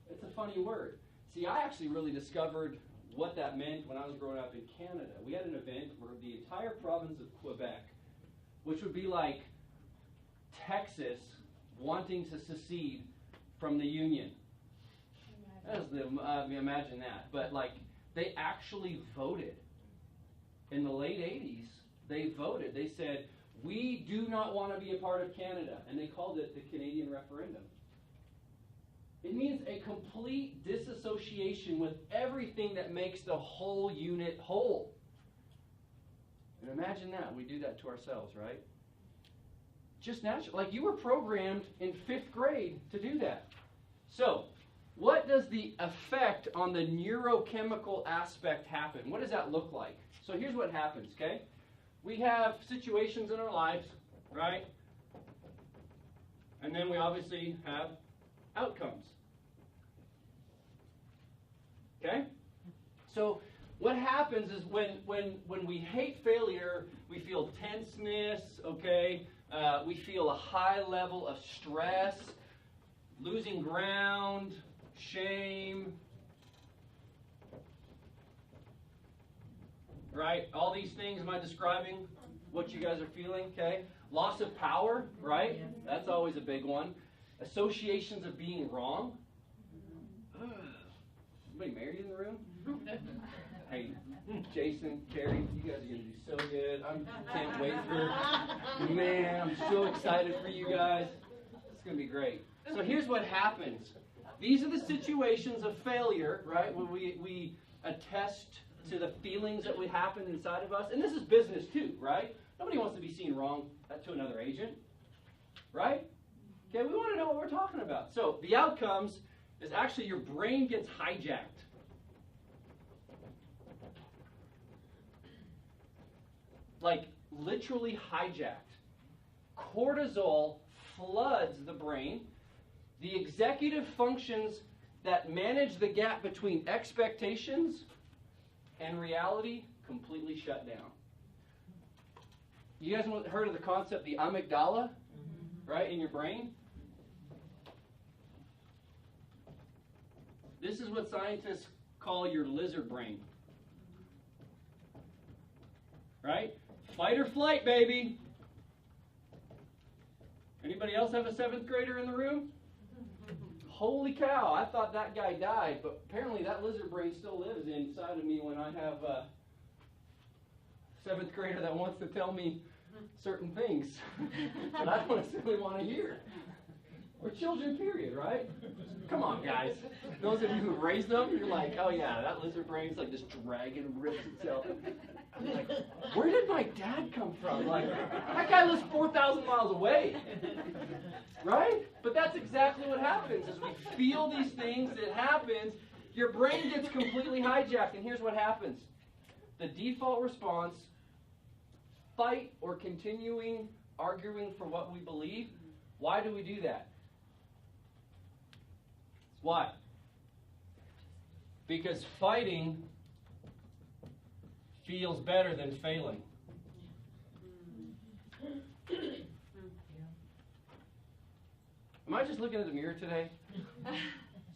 It's a funny word. See, I actually really discovered what that meant when I was growing up in Canada. We had an event where the entire province of Quebec, which would be like Texas wanting to secede from the Union. Imagine that. But like, they actually voted. In the late 80s, they voted. They said, we do not want to be a part of Canada. And they called it the Canadian referendum. It means a complete disassociation with everything that makes the whole unit whole. And imagine that. We do that to ourselves, right? Just natural. Like, you were programmed in 5th grade to do that. So, what does the effect on the neurochemical aspect happen? What does that look like? So here's what happens, okay? We have situations in our lives, right? And then we obviously have outcomes. Okay? So what happens is when we hate failure, we feel tenseness, okay? We feel a high level of stress, losing ground, shame, right? All these things, am I describing what you guys are feeling, okay? Loss of power, right? That's always a big one. Associations of being wrong. Anybody married in the room? Hey, Jason, Carrie, you guys are going to do so good. I can't wait for, man, I'm so excited for you guys. It's going to be great. So here's what happens. These are the situations of failure, right, when we attest to the feelings that would happen inside of us. And this is business too, right? Nobody wants to be seen wrong to another agent, right? Okay, we want to know what we're talking about. So the outcomes is actually your brain gets hijacked. Like literally hijacked. Cortisol floods the brain. The executive functions that manage the gap between expectations and reality completely shut down. You guys heard of the concept, the amygdala, right, in your brain? This is what scientists call your lizard brain. Right? Fight or flight, baby. Anybody else have a 7th grader in the room? Holy cow, I thought that guy died, but apparently that lizard brain still lives inside of me when I have a 7th grader that wants to tell me certain things that I don't necessarily want to hear. Or children, period, right? Come on, guys. Those of you who raised them, you're like, oh yeah, that lizard brain's like this dragon rips itself. Like, where did my dad come from? Like, that guy lives 4,000 miles away. Right? But that's exactly what happens. As we feel these things, it happens. Your brain gets completely hijacked. And here's what happens. The default response, fight or continuing arguing for what we believe. Why do we do that? Why? Because fighting feels better than failing. Am I just looking at the mirror today?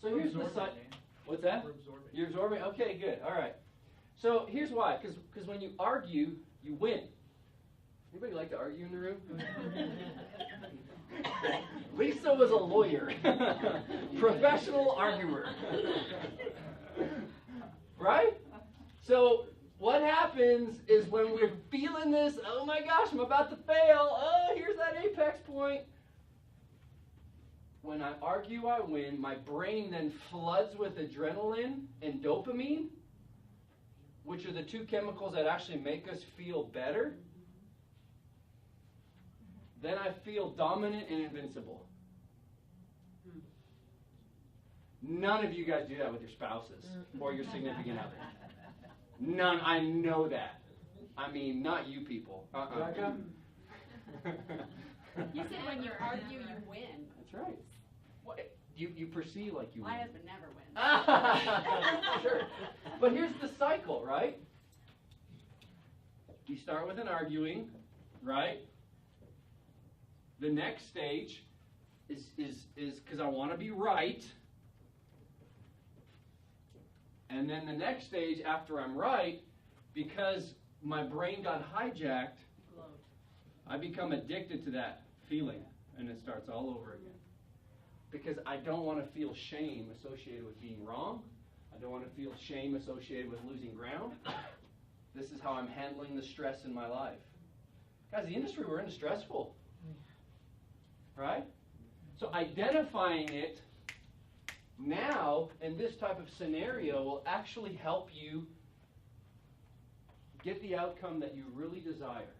So here's the side. What's that? We're absorbing. You're absorbing? Okay, good. All right. So here's why. Because when you argue, you win. Anybody like to argue in the room? Lisa was a lawyer. Professional arguer. Right? So what happens is when we're feeling this, oh my gosh, I'm about to fail. Oh, here's that apex point. When I argue, I win. My brain then floods with adrenaline and dopamine, which are the two chemicals that actually make us feel better. Then I feel dominant and invincible. None of you guys do that with your spouses or your significant other. None. I know that. I mean, not you people. Becca? You said when you argue, you win. That's right. What, you perceive like you My win. husband never wins. Sure. But here's the cycle, right? You start with an arguing, right? The next stage is because I want to be right. And then the next stage after I'm right, because my brain got hijacked, I become addicted to that feeling, and it starts all over again. Because I don't want to feel shame associated with being wrong. I don't want to feel shame associated with losing ground. This is how I'm handling the stress in my life. Guys, the industry we're in is stressful. Right? So identifying it now in this type of scenario will actually help you get the outcome that you really desire.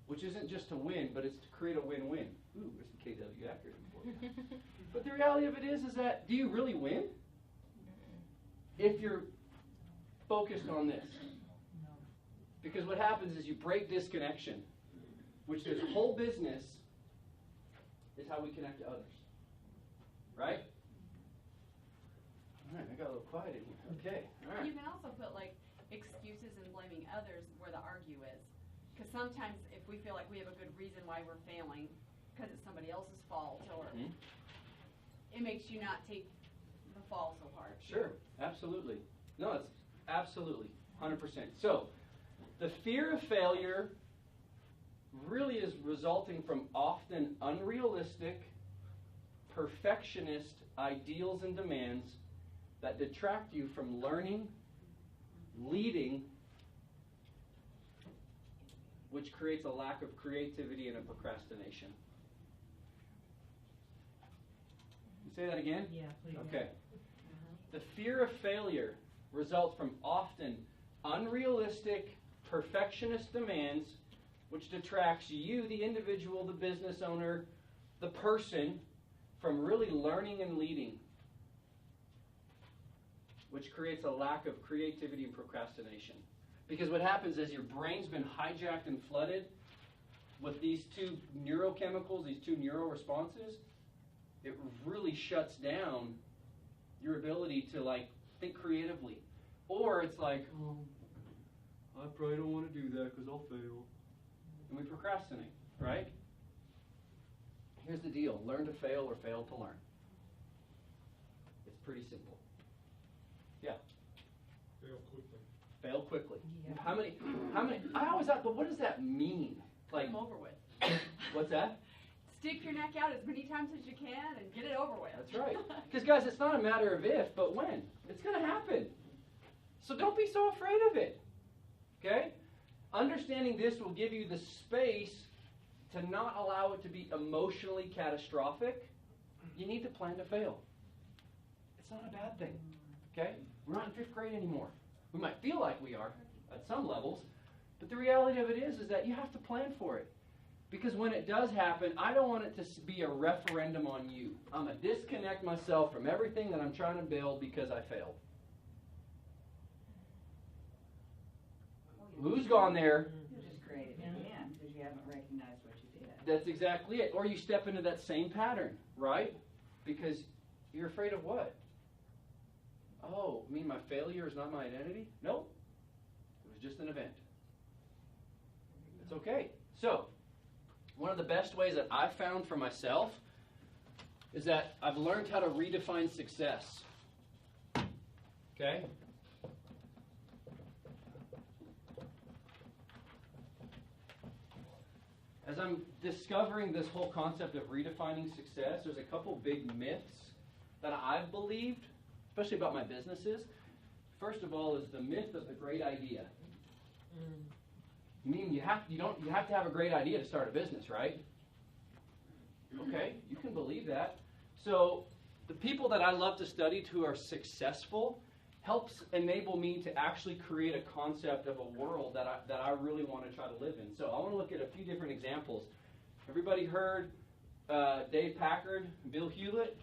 Which isn't just to win, but it's to create a win-win. Ooh, where's the KW acronym for you? But the reality of it is that do you really win? If you're focused on this. Because what happens is you break disconnection, which this whole business is how we connect to others. Right? All right, I got a little quiet in here. Okay, all right. You can also put like excuses and blaming others where the argue is. Because sometimes if we feel like we have a good reason why we're failing, because it's somebody else's fault, or it makes you not take the fall so hard. Sure, absolutely. No, it's absolutely 100%. So, the fear of failure really is resulting from often unrealistic, perfectionist ideals and demands that detract you from learning, leading, which creates a lack of creativity and a procrastination. You say that again? Yeah, please. Okay. The fear of failure results from often unrealistic, perfectionist demands, which detracts you, the individual, the business owner, the person, from really learning and leading, which creates a lack of creativity and procrastination. Because what happens is your brain's been hijacked and flooded with these two neurochemicals, these two neural responses. It really shuts down your ability to think creatively. Or it's like, oh, I probably don't want to do that because I'll fail. And we procrastinate, right? Here's the deal. Learn to fail or fail to learn. It's pretty simple. Yeah. Fail quickly. Fail quickly. Yeah. How many, I always thought, but what does that mean? Get them over with. What's that? Stick your neck out as many times as you can and get it over with. That's right. Because, guys, it's not a matter of if, but when. It's going to happen. So don't be so afraid of it. Okay? Understanding this will give you the space to not allow it to be emotionally catastrophic. You need to plan to fail. It's not a bad thing. Okay? We're not in 5th grade anymore. We might feel like we are at some levels, but the reality of it is that you have to plan for it. Because when it does happen, I don't want it to be a referendum on you. I'm going to disconnect myself from everything that I'm trying to build because I failed. Who's gone there? You just created it again because you haven't recognized what you did. That's exactly it. Or you step into that same pattern, right? Because you're afraid of what? Oh, you mean my failure is not my identity? Nope. It was just an event. It's okay. So, one of the best ways that I've found for myself is that I've learned how to redefine success. Okay? As I'm discovering this whole concept of redefining success, there's a couple big myths that I've believed, especially about my businesses. First of all is the myth of the great idea. I mean, you have to have a great idea to start a business, right? Okay, you can believe that. So the people that I love to study who are successful helps enable me to actually create a concept of a world that I really want to try to live in. So I want to look at a few different examples. Everybody heard Dave Packard, Bill Hewlett?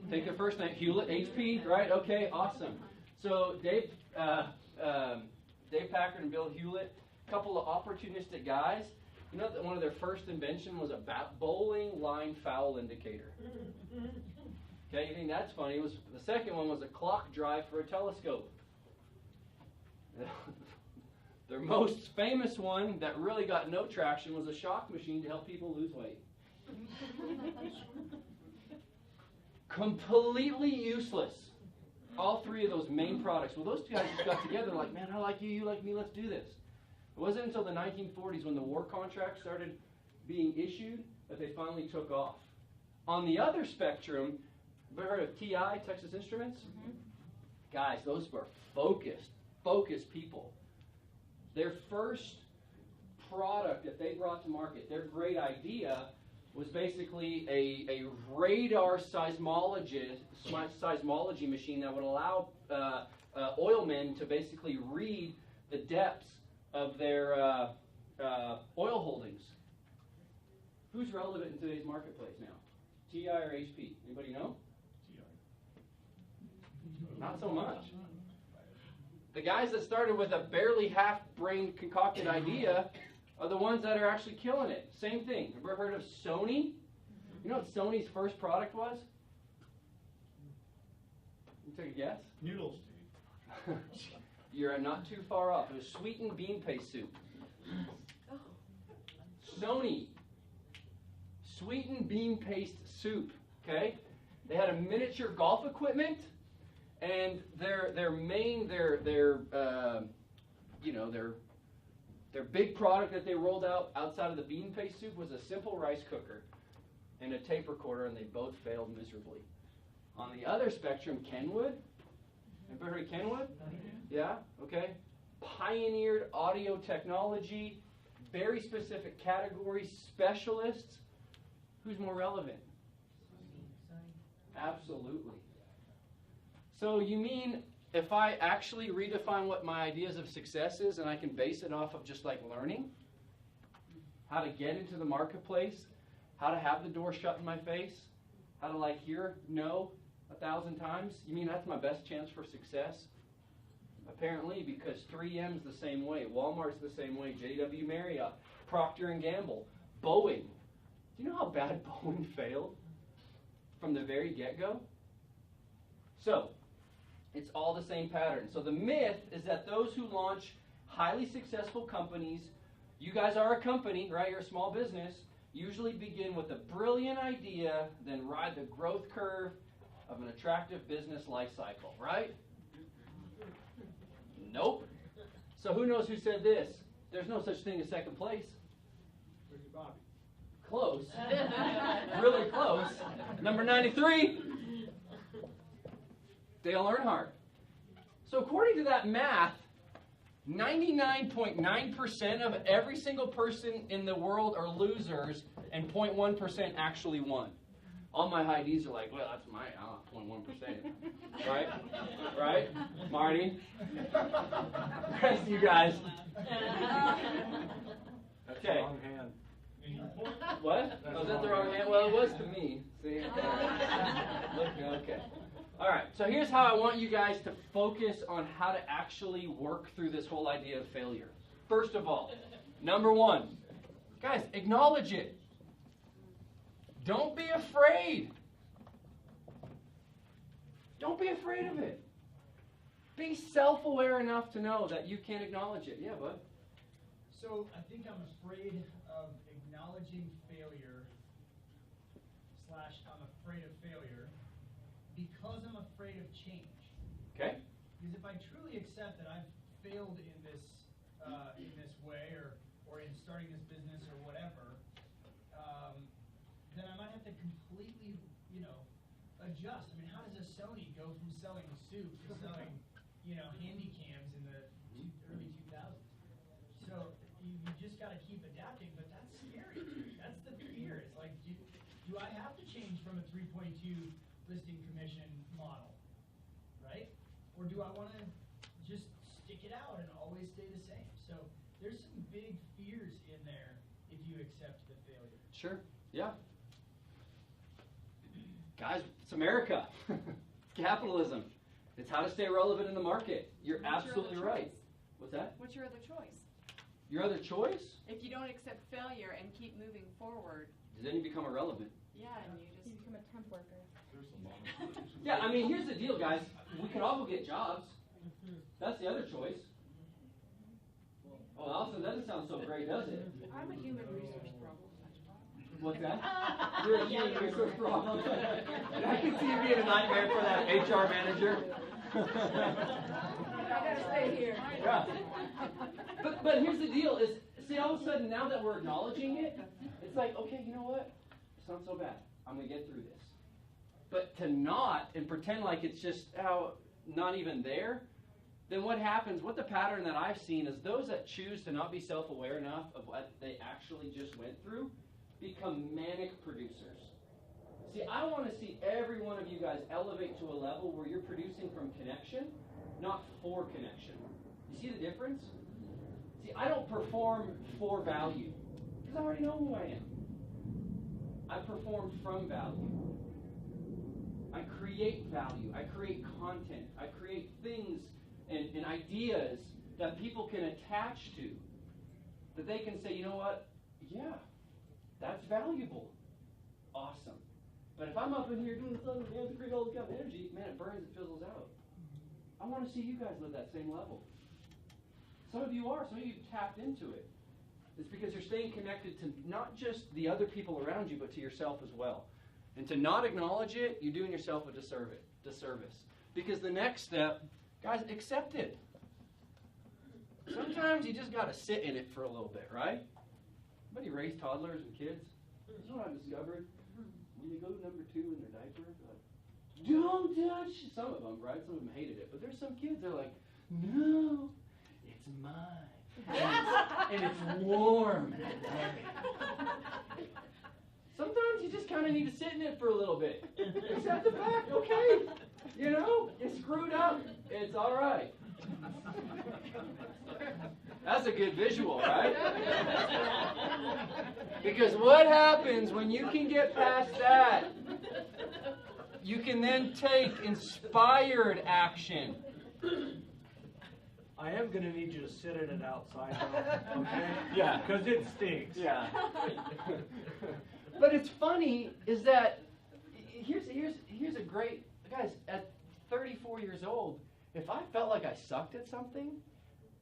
Take your first name, Hewlett, HP, right? Okay, awesome. So Dave Packard and Bill Hewlett, a couple of opportunistic guys. You know that one of their first invention was a bowling line foul indicator. Okay, you think that's funny? It was the second one was a clock drive for a telescope. Their most famous one that really got no traction was a shock machine to help people lose weight. Completely useless. All three of those main products. Well, those two guys just got together like, man, I like you, you like me, let's do this. It wasn't until the 1940s when the war contracts started being issued that they finally took off. On the other spectrum, have you ever heard of TI, Texas Instruments? Mm-hmm. Guys, those were focused people. Their first product that they brought to market, their great idea, was basically a radar seismology machine that would allow oilmen to basically read the depths of their oil holdings. Who's relevant in today's marketplace now? TI or HP? Anybody know? Not so much. The guys that started with a barely half-brain concocted idea are the ones that are actually killing it. Same thing. Ever heard of Sony? You know what Sony's first product was? You take a guess? Noodles. You're not too far off. It was sweetened bean paste soup. Sony. Sweetened bean paste soup. Okay? They had a miniature golf equipment, and their big product that they rolled out outside of the bean paste soup was a simple rice cooker and a tape recorder, and they both failed miserably. On the other spectrum, Kenwood. Anybody heard of Kenwood? Yeah? Okay. Pioneered audio technology, very specific categories, specialists. Who's more relevant? Absolutely. So you mean if I actually redefine what my ideas of success is and I can base it off of just like learning, how to get into the marketplace, how to have the door shut in my face, how to like hear no 1,000 times, you mean that's my best chance for success? Apparently, because 3M's the same way, Walmart's the same way, J.W. Marriott, Procter & Gamble, Boeing. Do you know how bad Boeing failed from the very get-go? So, it's all the same pattern. So the myth is that those who launch highly successful companies, you guys are a company, right? You're a small business, usually begin with a brilliant idea, then ride the growth curve of an attractive business life cycle, right? Nope. So who knows who said this? There's no such thing as second place. Ricky Bobby. Close. Really close. Number 93. Dale Earnhardt. So according to that math, 99.9% of every single person in the world are losers, and 0.1% actually won. All my high Ds are like, well, that's my 0.1%. Right? Right? Marty? The rest of you guys. Okay. Wrong hand. What? Oh, was that the wrong hand? Well, it was to me. See? Okay. All right. So here's how I want you guys to focus on how to actually work through this whole idea of failure. First of all, number one, guys, acknowledge it. Don't be afraid. Don't be afraid of it. Be self-aware enough to know that you can't acknowledge it. Yeah, bud. So I think I'm afraid of acknowledging failure / I'm afraid of failure because I'm afraid of change. Okay. Because if I truly accept that I've failed in this way or in starting this business or whatever, then I might have to completely, adjust. I mean, how does a Sony go from selling soup to selling, handy cams in the early 2000s? So you just got to keep adapting, but that's scary. That's the fear. It's like, do I have to change from a 3.2 listing commission model, right? Or do I want to just stick it out and always stay the same? So there's some big fears in there if you accept the failure. Sure. Yeah. Guys, it's America. It's capitalism. It's how to stay relevant in the market. You're What's your absolutely other right. choice? What's that? What's your other choice? Your other choice? If you don't accept failure and keep moving forward, Then you become irrelevant. yeah, and you just. You become a temp worker. There's some money. Yeah, I mean, here's the deal, guys. We can all go get jobs. That's the other choice. Well, Allison, that doesn't sound so great, does it? I'm a human resource problem. What's that? You're a human resource problem. I can see you being a nightmare for that HR manager. I gotta stay here. Yeah. But here's the deal: is see, all of a sudden now that we're acknowledging it, it's like, okay, you know what? It's not so bad. I'm gonna get through this. But to not and pretend like it's just not even there, then what happens? What the pattern that I've seen is those that choose to not be self-aware enough of what they actually just went through become manic producers. See, I want to see every one of you guys elevate to a level where you're producing from connection, not for connection. You see the difference? See, I don't perform for value, because I already know who I am. I perform from value. I create value. I create content. I create things and ideas that people can attach to, that they can say, you know what? Yeah, that's valuable. Awesome. But if I'm up in here doing something to create all this kind of energy, man, it burns, it fizzles out. I want to see you guys live that same level. Some of you are. Some of you tapped into it. It's because you're staying connected to not just the other people around you, but to yourself as well. And to not acknowledge it, you're doing yourself a disservice. Because the next step, guys, accept it. Sometimes you just got to sit in it for a little bit, right? Anybody raise toddlers and kids? You know what I've discovered? When they go to number 2 in their diaper, like, don't touch. Some of them, right? Some of them hated it. But there's some kids that are like, no, it's mine. And it's warm. And I love it. Sometimes you just kind of need to sit in it for a little bit. Accept the fact, okay. You know, you screwed up. It's all right. That's a good visual, right? Because what happens when you can get past that? You can then take inspired action. I am going to need you to sit in it outside, though, okay? Yeah. Because it stinks. Yeah. But it's funny is that here's a great, guys, at 34 years old, if I felt like I sucked at something,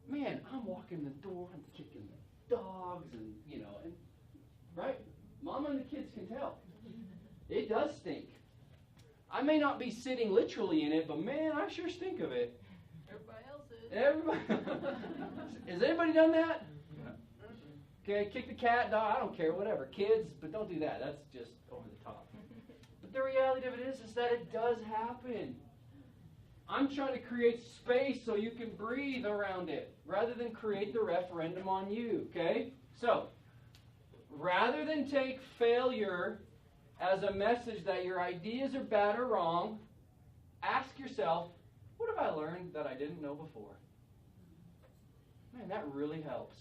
man, I'm walking the door, I'm kicking the dogs, and right? Mama and the kids can tell. It does stink. I may not be sitting literally in it, but man, I sure stink of it. Everybody else is. Everybody. Has anybody done that? Okay, kick the cat, dog, I don't care, whatever. Kids, but don't do that. That's just over the top. But the reality of it is that it does happen. I'm trying to create space so you can breathe around it, rather than create the referendum on you, okay? So, rather than take failure as a message that your ideas are bad or wrong, ask yourself, what have I learned that I didn't know before? Man, that really helps.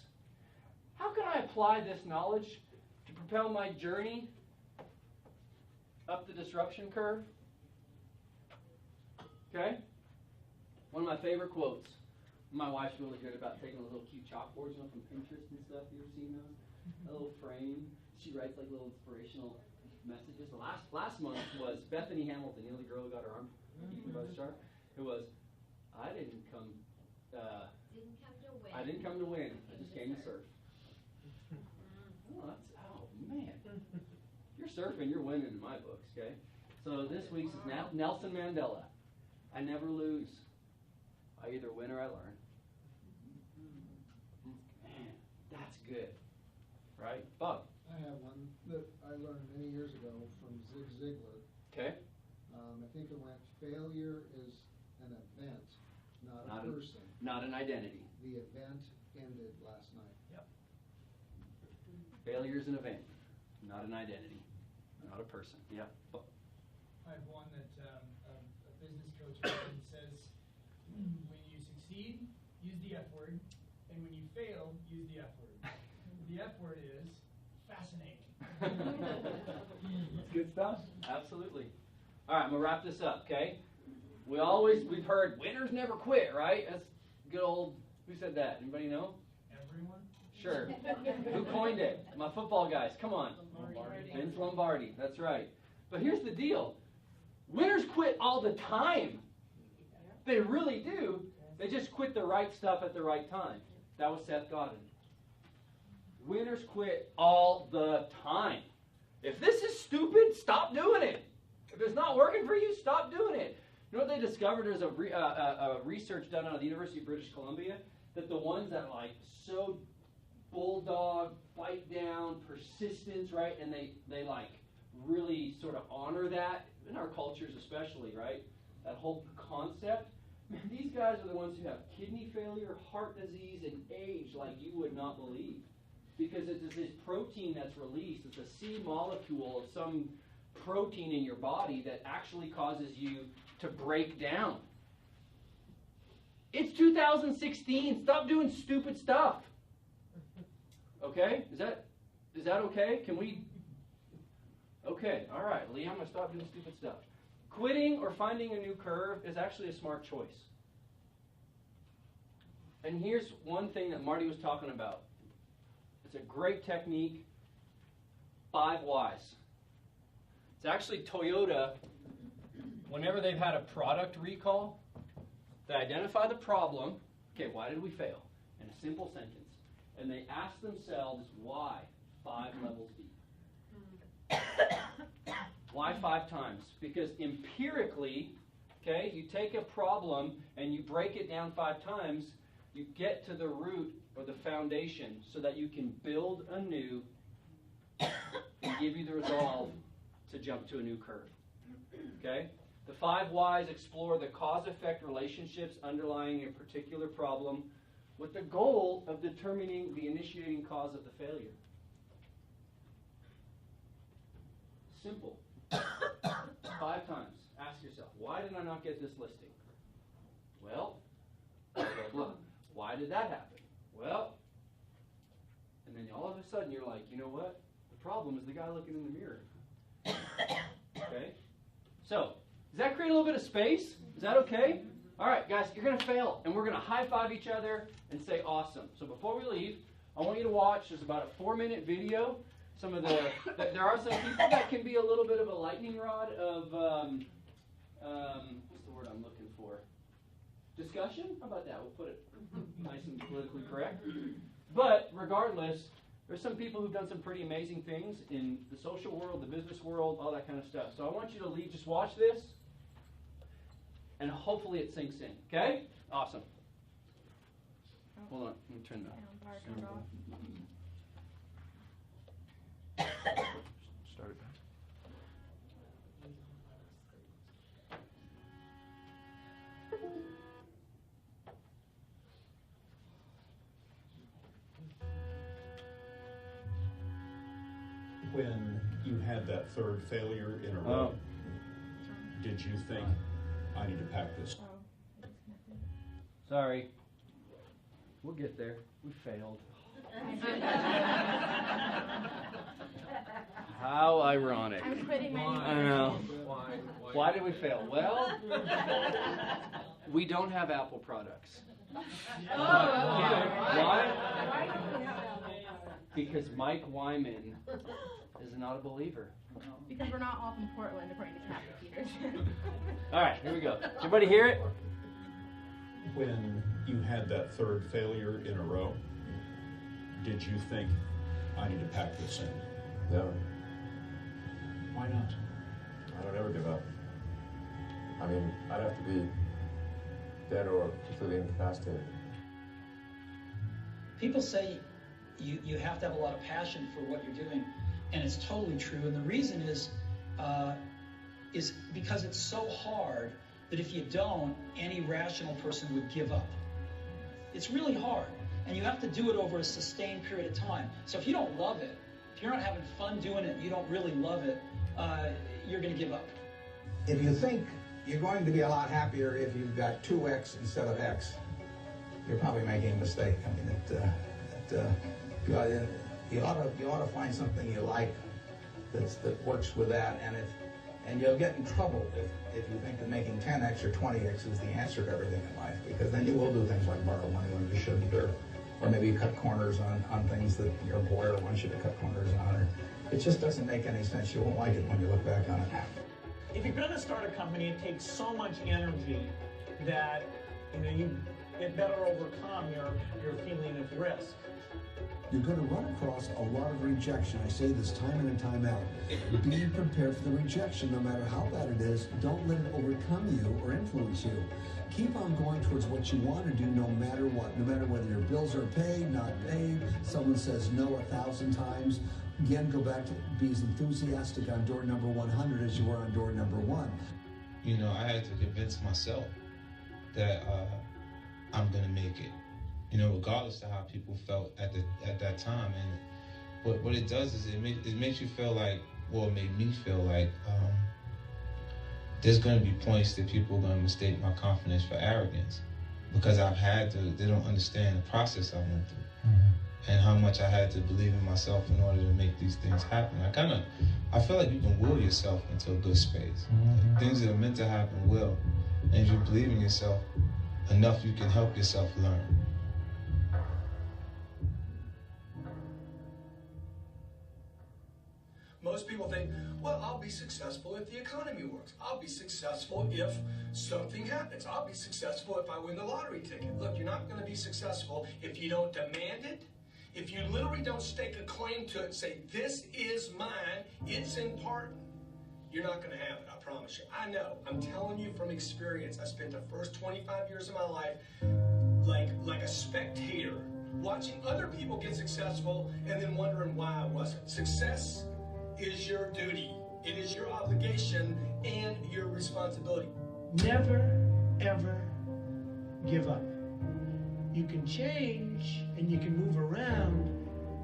How can I apply this knowledge to propel my journey up the disruption curve? Okay? One of my favorite quotes. My wife's really good about taking those little cute chalkboards, from Pinterest and stuff. You ever seen those? A little frame. She writes like little inspirational messages. The last month was Bethany Hamilton, the girl who got her arm eaten by the shark. It was, I didn't come to win. I just came to surf. Oh man, you're surfing, you're winning in my books. Okay. So this week's is Nelson Mandela. I never lose. I either win or I learn. Man, that's good. Right? Bob? I have one that I learned many years ago from Zig Ziglar. Okay. I think it went, failure is an event, not a person. Not an identity. The event ended last night. Yep. Failure is an event, not an identity, not a person. Yeah. I have one that a business coach often says, when you succeed, use the F word, and when you fail, use the F word. The F word is fascinating. That's good stuff. Absolutely. All right, I'm going to wrap this up, okay? We've heard winners never quit, right? That's good old, who said that? Anybody know? Everyone? Sure. Who coined it? My football guys, come on. Vince Lombardi, that's right. But here's the deal. Winners quit all the time. They really do. They just quit the right stuff at the right time. That was Seth Godin. Winners quit all the time. If this is stupid, stop doing it. If it's not working for you, stop doing it. You know what they discovered? There's a research done out of the University of British Columbia that the ones that like so bulldog, fight down, persistence, right? And they like really sort of honor that in our cultures especially, right? That whole concept. Man, these guys are the ones who have kidney failure, heart disease, and age like you would not believe. Because it's this protein that's released. It's a C molecule of some protein in your body that actually causes you to break down. It's 2016. Stop doing stupid stuff. Okay? Is that okay? Can we? Okay. All right, Lee, I'm going to stop doing stupid stuff. Quitting or finding a new curve is actually a smart choice. And here's one thing that Marty was talking about. It's a great technique. 5 whys. It's actually Toyota, whenever they've had a product recall, they identify the problem. Okay, why did we fail? In a simple sentence. And they ask themselves why 5 levels deep. Why 5 times? Because empirically, okay, you take a problem and you break it down 5 times, you get to the root or the foundation so that you can build anew and give you the resolve to jump to a new curve. Okay? The 5 whys explore the cause-effect relationships underlying a particular problem with the goal of determining the initiating cause of the failure. Simple. 5 times. Ask yourself, why did I not get this listing? Well, blah, blah, blah. Why did that happen? Well, and then all of a sudden you're like, you know what? The problem is the guy looking in the mirror. Okay? So, does that create a little bit of space? Is that okay? All right, guys, you're going to fail, and we're going to high-five each other and say awesome. So before we leave, I want you to watch, there's about a 4-minute video. There are some people that can be a little bit of a lightning rod of, what's the word I'm looking for? Discussion? How about that? We'll put it nice and politically correct. But regardless, there's some people who've done some pretty amazing things in the social world, the business world, all that kind of stuff. So I want you to leave, just watch this, and hopefully it sinks in. Okay? Awesome. Hold on, let me turn that. Start it back. When you had that 3rd failure in a row, did you think, I need to pack this? Sorry. We'll get there. We failed. How ironic. I'm quitting my I know. Why did we fail? Well, we don't have Apple products. Why? Because Mike Wyman is not a believer. Because we're not all from Portland, according to Kathy Peters. All right, here we go. Did everybody hear it? When you had that 3rd failure in a row, did you think, I need to pack this in? Never. Why not? I don't ever give up. I mean, I'd have to be dead or completely incapacitated. People say you have to have a lot of passion for what you're doing, and it's totally true. And the reason is because it's so hard that if you don't, any rational person would give up. It's really hard, and you have to do it over a sustained period of time. So if you don't love it, if you're not having fun doing it, you don't really love it, you're going to give up. If you think you're going to be a lot happier if you've got 2X instead of X, you're probably making a mistake. I mean, you ought to find something you like that works with that. And you'll get in trouble if you think that making 10x or 20x is the answer to everything in life, because then you will do things like borrow money when you shouldn't, or maybe cut corners on things that your employer wants you to cut corners on. Or it just doesn't make any sense. You won't like it when you look back on it. If you're going to start a company, it takes so much energy that it better overcome your feeling of risk. You're going to run across a lot of rejection. I say this time in and time out. Be prepared for the rejection, no matter how bad it is. Don't let it overcome you or influence you. Keep on going towards what you want to do no matter what. No matter whether your bills are paid, not paid, someone says no 1,000 times. Again, go back to be as enthusiastic on door number 100 as you were on door number 1. You know, I had to convince myself that I'm going to make it. You know, regardless of how people felt at that time. And what it does is it makes you feel like, well, it made me feel like there's going to be points that people are going to mistake my confidence for arrogance, because they don't understand the process I went through and how much I had to believe in myself in order to make these things happen. I feel like you can will yourself into a good space. Like, things that are meant to happen will. And if you believe in yourself enough, you can help yourself learn. Most people think, well, I'll be successful if the economy works. I'll be successful if something happens. I'll be successful if I win the lottery ticket. Look, you're not going to be successful if you don't demand it, if you literally don't stake a claim to it and say, this is mine, it's important. You're not going to have it, I promise you. I know. I'm telling you from experience. I spent the first 25 years of my life like a spectator, watching other people get successful and then wondering why I wasn't. Success is your duty. It is your obligation and your responsibility. Never, ever give up. You can change and you can move around,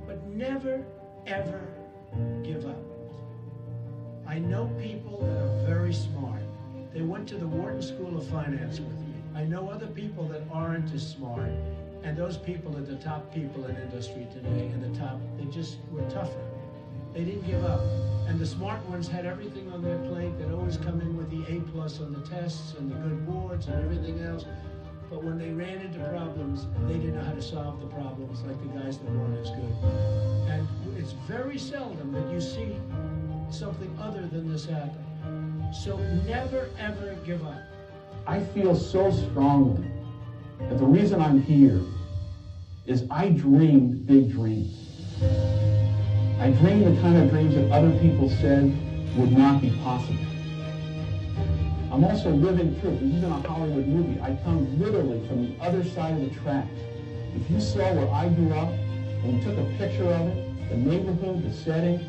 but never, ever give up. I know people that are very smart. They went to the Wharton School of Finance with me. I know other people that aren't as smart, and those people are the top people in industry today, and the top, they just were tougher. They didn't give up. And the smart ones had everything on their plate. They'd always come in with the A+ on the tests and the good boards and everything else. But when they ran into problems, they didn't know how to solve the problems like the guys that weren't as good. And it's very seldom that you see something other than this happen. So never, ever give up. I feel so strongly that the reason I'm here is I dreamed big dreams. I dreamed the kind of dreams that other people said would not be possible. I'm also living through, this isn't a Hollywood movie, I come literally from the other side of the tracks. If you saw where I grew up, and you took a picture of it, the neighborhood, the setting,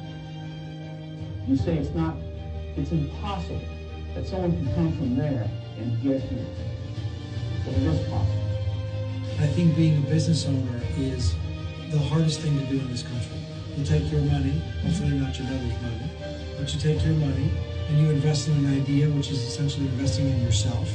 you say it's impossible that someone can come from there and get here. But it is possible. I think being a business owner is the hardest thing to do in this country. You take your money, hopefully not your mother's money, but you take your money and you invest in an idea, which is essentially investing in yourself.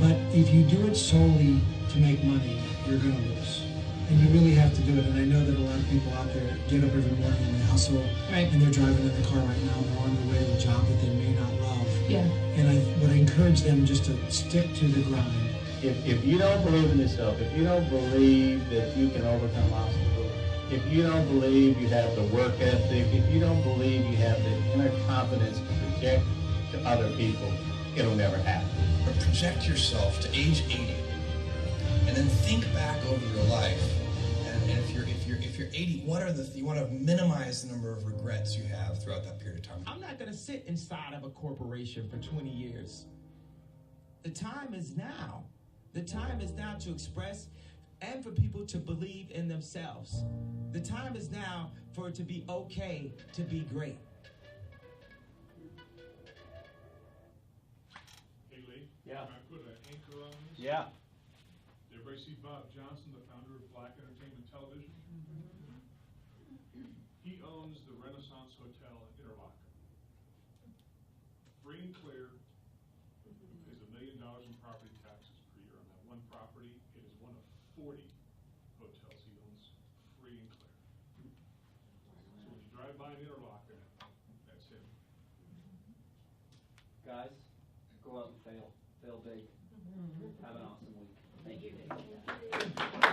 But if you do it solely to make money, you're going to lose. And you really have to do it. And I know that a lot of people out there get up every morning and they hustle, and they're driving in the car right now, and they're on their way to a job that they may not love. Yeah. And I would encourage them just to stick to the grind. If you don't believe in yourself, if you don't believe that you can overcome obstacles, if you don't believe you have the work ethic, if you don't believe you have the inner confidence to project to other people, it'll never happen. Or project yourself to age 80, and then think back over your life. And if you're 80, what are you want to minimize the number of regrets you have throughout that period of time. I'm not going to sit inside of a corporation for 20 years. The time is now. The time is now to express and for people to believe in themselves. The time is now for it to be okay to be great. Hey, Lee? Yeah. Can I put an anchor on this? Yeah. Everybody see Bob Johnson, the founder of Black Entertainment Television? He owns the Renaissance Hotel in Interlochen. Free and clear, pays $1 million in property taxes per year on that one property. It is one of 40 hotels he owns, free and clear. So when you drive by in Interlochen, that's him. guys, go out and fail. Fail big. Have an awesome week. Thank you.